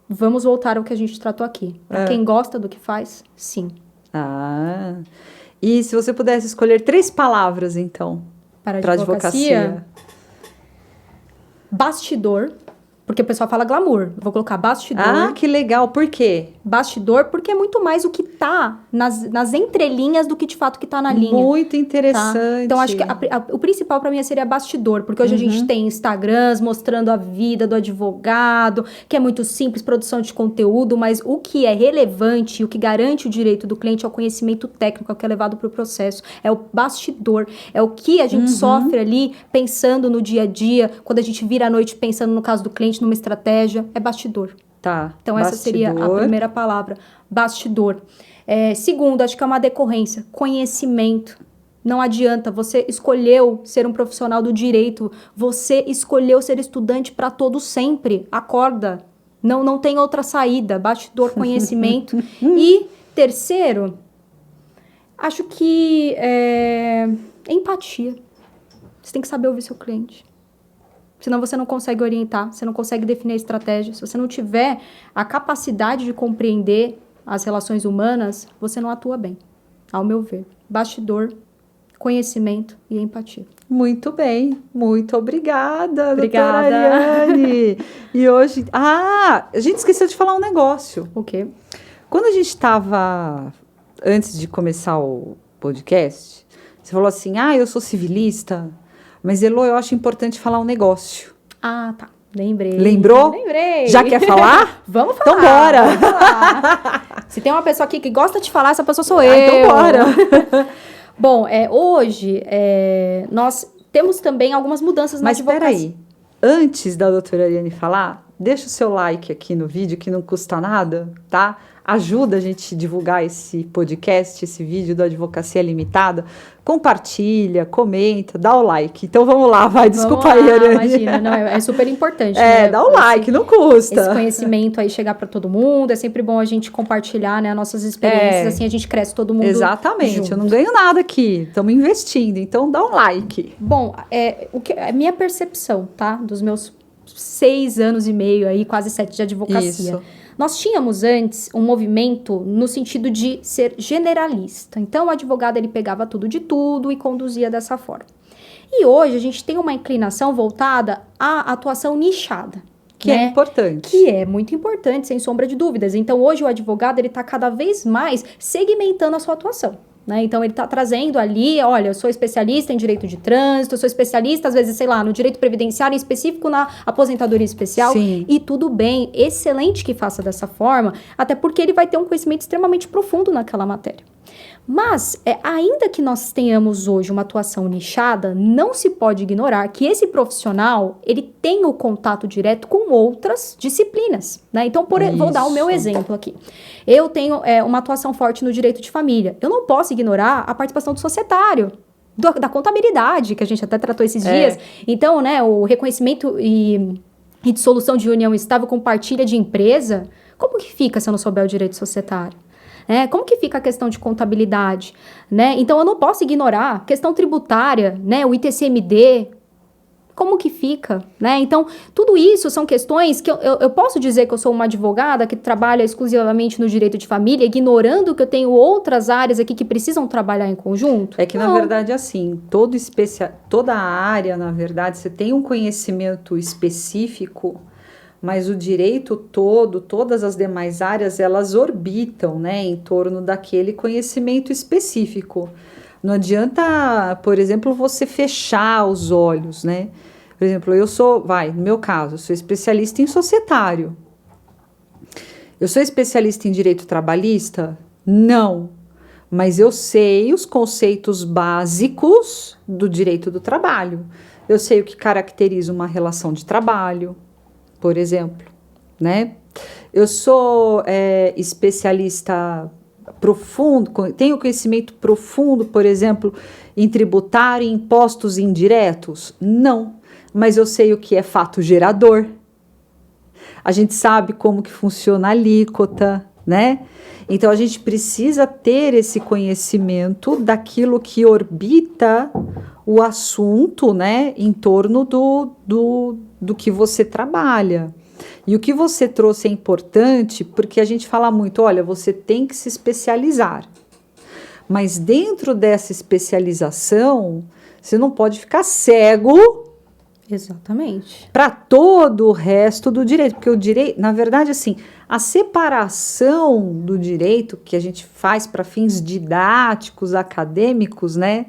Speaker 2: vamos voltar ao que a gente tratou aqui. Para quem gosta do que faz, sim.
Speaker 1: E se você pudesse escolher 3 palavras, então, para advocacia?
Speaker 2: Bastidor, porque o pessoal fala glamour. Eu vou colocar bastidor.
Speaker 1: Que legal. Por quê?
Speaker 2: Bastidor, porque é muito mais o que tá nas entrelinhas do que de fato que tá na linha.
Speaker 1: Muito interessante.
Speaker 2: Tá? Então, acho que o principal para mim seria bastidor, porque hoje a gente tem Instagrams mostrando a vida do advogado, que é muito simples, produção de conteúdo, mas o que é relevante, o que garante o direito do cliente é o conhecimento técnico, é o que é levado para o processo, é o bastidor, é o que a gente sofre ali pensando no dia a dia, quando a gente vira à noite pensando no caso do cliente, numa estratégia, é bastidor.
Speaker 1: Tá.
Speaker 2: Então, essa seria a primeira palavra, bastidor. Segundo, acho que é uma decorrência, conhecimento. Não adianta, você escolheu ser um profissional do direito, você escolheu ser estudante para todo sempre. Acorda, não tem outra saída, bastidor, conhecimento. E terceiro, acho que empatia. Você tem que saber ouvir seu cliente. Senão você não consegue orientar, você não consegue definir a estratégia. Se você não tiver a capacidade de compreender as relações humanas, você não atua bem, ao meu ver. Bastidor, conhecimento e empatia.
Speaker 1: Muito bem, muito obrigada, doutora Ariane. E hoje... a gente esqueceu de falar um negócio.
Speaker 2: O quê?
Speaker 1: Quando a gente estava... Antes de começar o podcast, você falou assim, eu sou civilista... Mas, Elô, eu acho importante falar um negócio.
Speaker 2: Tá. Lembrei.
Speaker 1: Lembrou?
Speaker 2: Lembrei.
Speaker 1: Já quer falar?
Speaker 2: Vamos falar.
Speaker 1: Então, bora.
Speaker 2: Vamos falar. Se tem uma pessoa aqui que gosta de falar, essa pessoa sou eu.
Speaker 1: Então, bora.
Speaker 2: Bom, hoje, nós temos também algumas mudanças na advocacia.
Speaker 1: Mas, peraí. antes da doutora Ariane falar, deixa o seu like aqui no vídeo, que não custa nada, tá? Ajuda a gente a divulgar esse podcast, esse vídeo da Advocacia Limitada. Compartilha, comenta, dá o like. Então vamos lá, vai, desculpa aí, Ariane.
Speaker 2: Imagina, não, é super importante.
Speaker 1: Dá o like, não custa.
Speaker 2: Esse conhecimento aí chegar para todo mundo, é sempre bom a gente compartilhar, né, as nossas experiências, assim a gente cresce todo mundo.
Speaker 1: Exatamente, junto. Eu não ganho nada aqui, estamos investindo, então dá um like.
Speaker 2: Bom, a minha percepção, tá, dos meus 6 anos e meio aí, quase 7 de advocacia.
Speaker 1: Isso.
Speaker 2: Nós tínhamos antes um movimento no sentido de ser generalista. Então, o advogado ele pegava tudo de tudo e conduzia dessa forma. E hoje a gente tem uma inclinação voltada à atuação nichada.
Speaker 1: Que é importante.
Speaker 2: Que é muito importante, sem sombra de dúvidas. Então, hoje o advogado ele está cada vez mais segmentando a sua atuação. Né? Então, ele está trazendo ali, olha, eu sou especialista em direito de trânsito, eu sou especialista, às vezes, sei lá, no direito previdenciário, em específico na aposentadoria especial.
Speaker 1: Sim.
Speaker 2: E tudo bem, excelente que faça dessa forma, até porque ele vai ter um conhecimento extremamente profundo naquela matéria. Mas, ainda que nós tenhamos hoje uma atuação nichada, não se pode ignorar que esse profissional, ele tem o contato direto com outras disciplinas, né? Então, vou dar o meu exemplo aqui. Eu tenho uma atuação forte no direito de família. Eu não posso ignorar a participação do societário, da contabilidade, que a gente até tratou esses dias. Então, né, o reconhecimento e dissolução de união estável com partilha de empresa, como que fica se eu não souber o direito societário? Como que fica a questão de contabilidade, né? Então, eu não posso ignorar a questão tributária, né? O ITCMD, como que fica, né? Então, tudo isso são questões que eu posso dizer que eu sou uma advogada que trabalha exclusivamente no direito de família, ignorando que eu tenho outras áreas aqui que precisam trabalhar em conjunto?
Speaker 1: É que, na verdade, assim, toda a área, na verdade, você tem um conhecimento específico, mas o direito todo, todas as demais áreas, elas orbitam, né, em torno daquele conhecimento específico. Não adianta, por exemplo, você fechar os olhos, né? Por exemplo, no meu caso, eu sou especialista em societário. Eu sou especialista em direito trabalhista? Não. Mas eu sei os conceitos básicos do direito do trabalho. Eu sei o que caracteriza uma relação de trabalho, por exemplo, né? Eu sou especialista profundo, tenho conhecimento profundo, por exemplo, em tributário e impostos indiretos? Não, mas eu sei o que é fato gerador. A gente sabe como que funciona a alíquota, né? Então, a gente precisa ter esse conhecimento daquilo que orbita o assunto, né, em torno do que você trabalha. E o que você trouxe é importante porque a gente fala muito, olha, você tem que se especializar. Mas dentro dessa especialização, você não pode ficar cego.
Speaker 2: Exatamente.
Speaker 1: Para todo o resto do direito. Porque o direito, na verdade, assim, a separação do direito que a gente faz para fins didáticos, acadêmicos, né?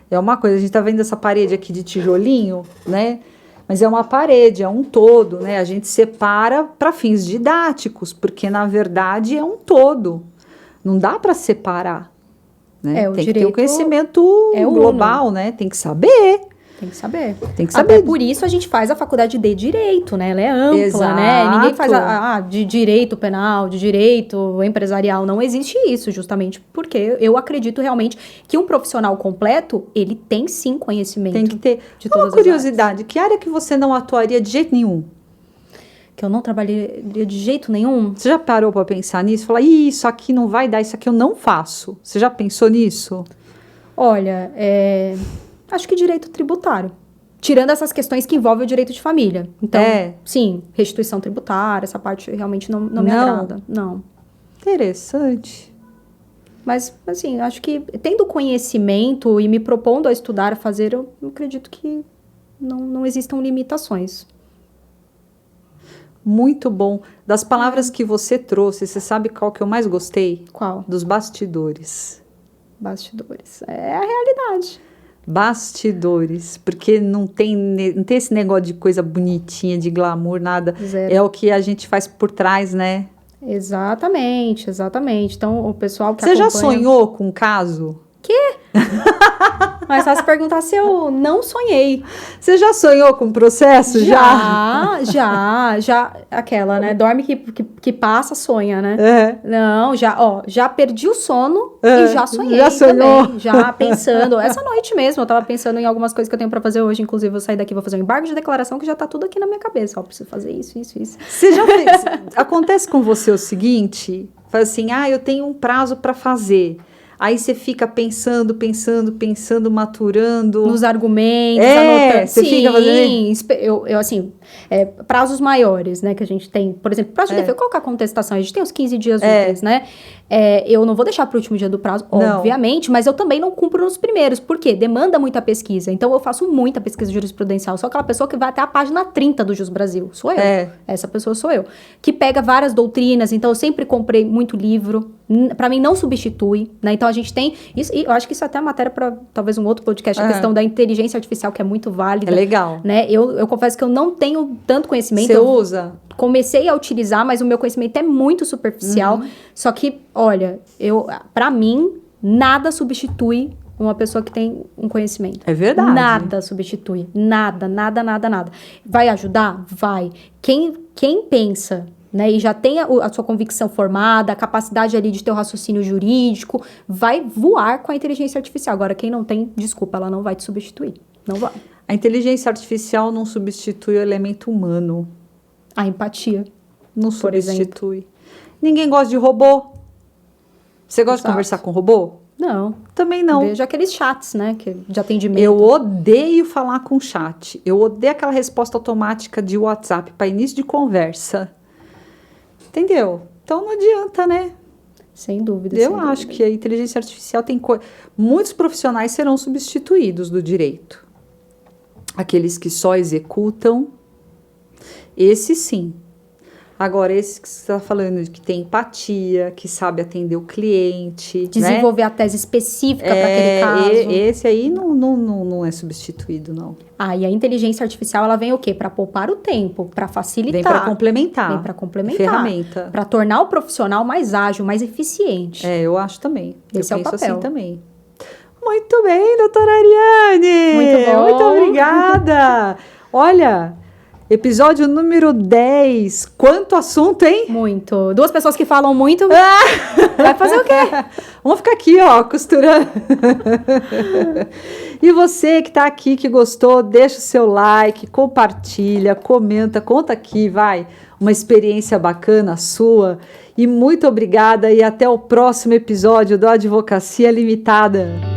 Speaker 1: É uma coisa, a gente está vendo essa parede aqui de tijolinho, né? Mas é uma parede, é um todo, né? A gente separa para fins didáticos, porque na verdade é um todo. Não dá para separar, né? Tem que ter um conhecimento global, né? Tem que saber.
Speaker 2: Tem que saber.
Speaker 1: Tem que saber.
Speaker 2: Até por isso a gente faz a faculdade de direito, né? Ela é ampla,
Speaker 1: Exato.
Speaker 2: né? Ninguém faz de direito penal, de direito empresarial. Não existe isso, justamente porque eu acredito realmente que um profissional completo, ele tem sim conhecimento.
Speaker 1: Tem que ter.
Speaker 2: De todas
Speaker 1: uma curiosidade, que área que você não atuaria de jeito nenhum?
Speaker 2: Que eu não trabalharia de jeito nenhum?
Speaker 1: Você já parou para pensar nisso? Falar, isso aqui não vai dar, isso aqui eu não faço. Você já pensou nisso?
Speaker 2: Olha, acho que direito tributário. Tirando essas questões que envolvem o direito de família. Então, sim, restituição tributária, essa parte realmente não me agrada. Não.
Speaker 1: Interessante.
Speaker 2: Mas, assim, acho que tendo conhecimento e me propondo a estudar, a fazer, eu acredito que não existam limitações.
Speaker 1: Muito bom. Das palavras que você trouxe, você sabe qual que eu mais gostei?
Speaker 2: Qual?
Speaker 1: Dos bastidores.
Speaker 2: Bastidores. É a realidade.
Speaker 1: Bastidores, porque não tem esse negócio de coisa bonitinha, de glamour, nada.
Speaker 2: Zero.
Speaker 1: É o que a gente faz por trás, né?
Speaker 2: Exatamente. Então, o pessoal que
Speaker 1: Você
Speaker 2: acompanha...
Speaker 1: já sonhou com um caso?
Speaker 2: Quê? Mais fácil perguntar se eu não sonhei.
Speaker 1: Você já sonhou com o processo?
Speaker 2: Já. Aquela, né? Dorme que passa, sonha, né? Não, já perdi o sono e já sonhei.
Speaker 1: Já sonhou?
Speaker 2: Também. Já pensando. Essa noite mesmo, eu tava pensando em algumas coisas que eu tenho pra fazer hoje. Inclusive, vou sair daqui, vou fazer um embargo de declaração que já tá tudo aqui na minha cabeça. Ó, preciso fazer isso.
Speaker 1: Você já fez? Acontece com você o seguinte, faz assim, eu tenho um prazo para fazer. Aí você fica pensando, maturando.
Speaker 2: Nos argumentos, anotando.
Speaker 1: Você fica fazendo...
Speaker 2: Eu assim, prazos maiores, né, que a gente tem. Por exemplo, prazo de defesa, colocar contestação, a gente tem os 15 dias úteis, né? Eu não vou deixar para o último dia do prazo, obviamente, mas eu também não cumpro nos primeiros. Por quê? Demanda muita pesquisa. Então, eu faço muita pesquisa jurisprudencial. Sou aquela pessoa que vai até a página 30 do Jus Brasil. Sou eu. Essa pessoa sou eu. Que pega várias doutrinas. Então, eu sempre comprei muito livro. Para mim, não substitui, né? Então, a gente tem... Isso, e eu acho que isso é até é matéria para talvez um outro podcast. A questão da inteligência artificial, que é muito válida.
Speaker 1: É legal.
Speaker 2: Né? Eu confesso que eu não tenho tanto conhecimento.
Speaker 1: Você usa?
Speaker 2: Comecei a utilizar, mas o meu conhecimento é muito superficial. Só que, olha, pra mim, nada substitui uma pessoa que tem um conhecimento.
Speaker 1: É verdade.
Speaker 2: Nada substitui. Nada. Vai ajudar? Vai. Quem pensa, né, e já tem a sua convicção formada, a capacidade ali de ter o raciocínio jurídico, vai voar com a inteligência artificial. Agora, quem não tem, desculpa, ela não vai te substituir. Não vai.
Speaker 1: A inteligência artificial não substitui o elemento humano.
Speaker 2: A empatia.
Speaker 1: Não substitui. Ninguém gosta de robô. Você gosta de conversar com robô?
Speaker 2: Não.
Speaker 1: Também não.
Speaker 2: Vejo aqueles chats, né, de atendimento.
Speaker 1: Eu odeio falar com chat. Eu odeio aquela resposta automática de WhatsApp para início de conversa. Entendeu? Então não adianta, né?
Speaker 2: Sem dúvida.
Speaker 1: Eu acho que a inteligência artificial tem muitos profissionais serão substituídos do direito. Aqueles que só executam, esse sim. Agora, esse que você está falando, que tem empatia, que sabe atender o cliente.
Speaker 2: Desenvolver, né, a tese específica para aquele caso.
Speaker 1: Esse aí não é substituído, não.
Speaker 2: E a inteligência artificial, ela vem o quê? Para poupar o tempo, para facilitar.
Speaker 1: Vem para complementar.
Speaker 2: Vem para complementar.
Speaker 1: Ferramenta.
Speaker 2: Para tornar o profissional mais ágil, mais eficiente.
Speaker 1: Eu acho também.
Speaker 2: Esse
Speaker 1: eu
Speaker 2: é o
Speaker 1: penso
Speaker 2: papel.
Speaker 1: assim também. Muito bem, doutora Ariane!
Speaker 2: Muito bom.
Speaker 1: Muito obrigada! Olha... Episódio número 10. Quanto assunto, hein?
Speaker 2: Muito. 2 pessoas que falam muito. Vai fazer o quê?
Speaker 1: Vamos ficar aqui, ó, costurando. E você que tá aqui, que gostou, deixa o seu like, compartilha, comenta, conta aqui, vai. Uma experiência bacana sua. E muito obrigada e até o próximo episódio do Advocacia Limitada.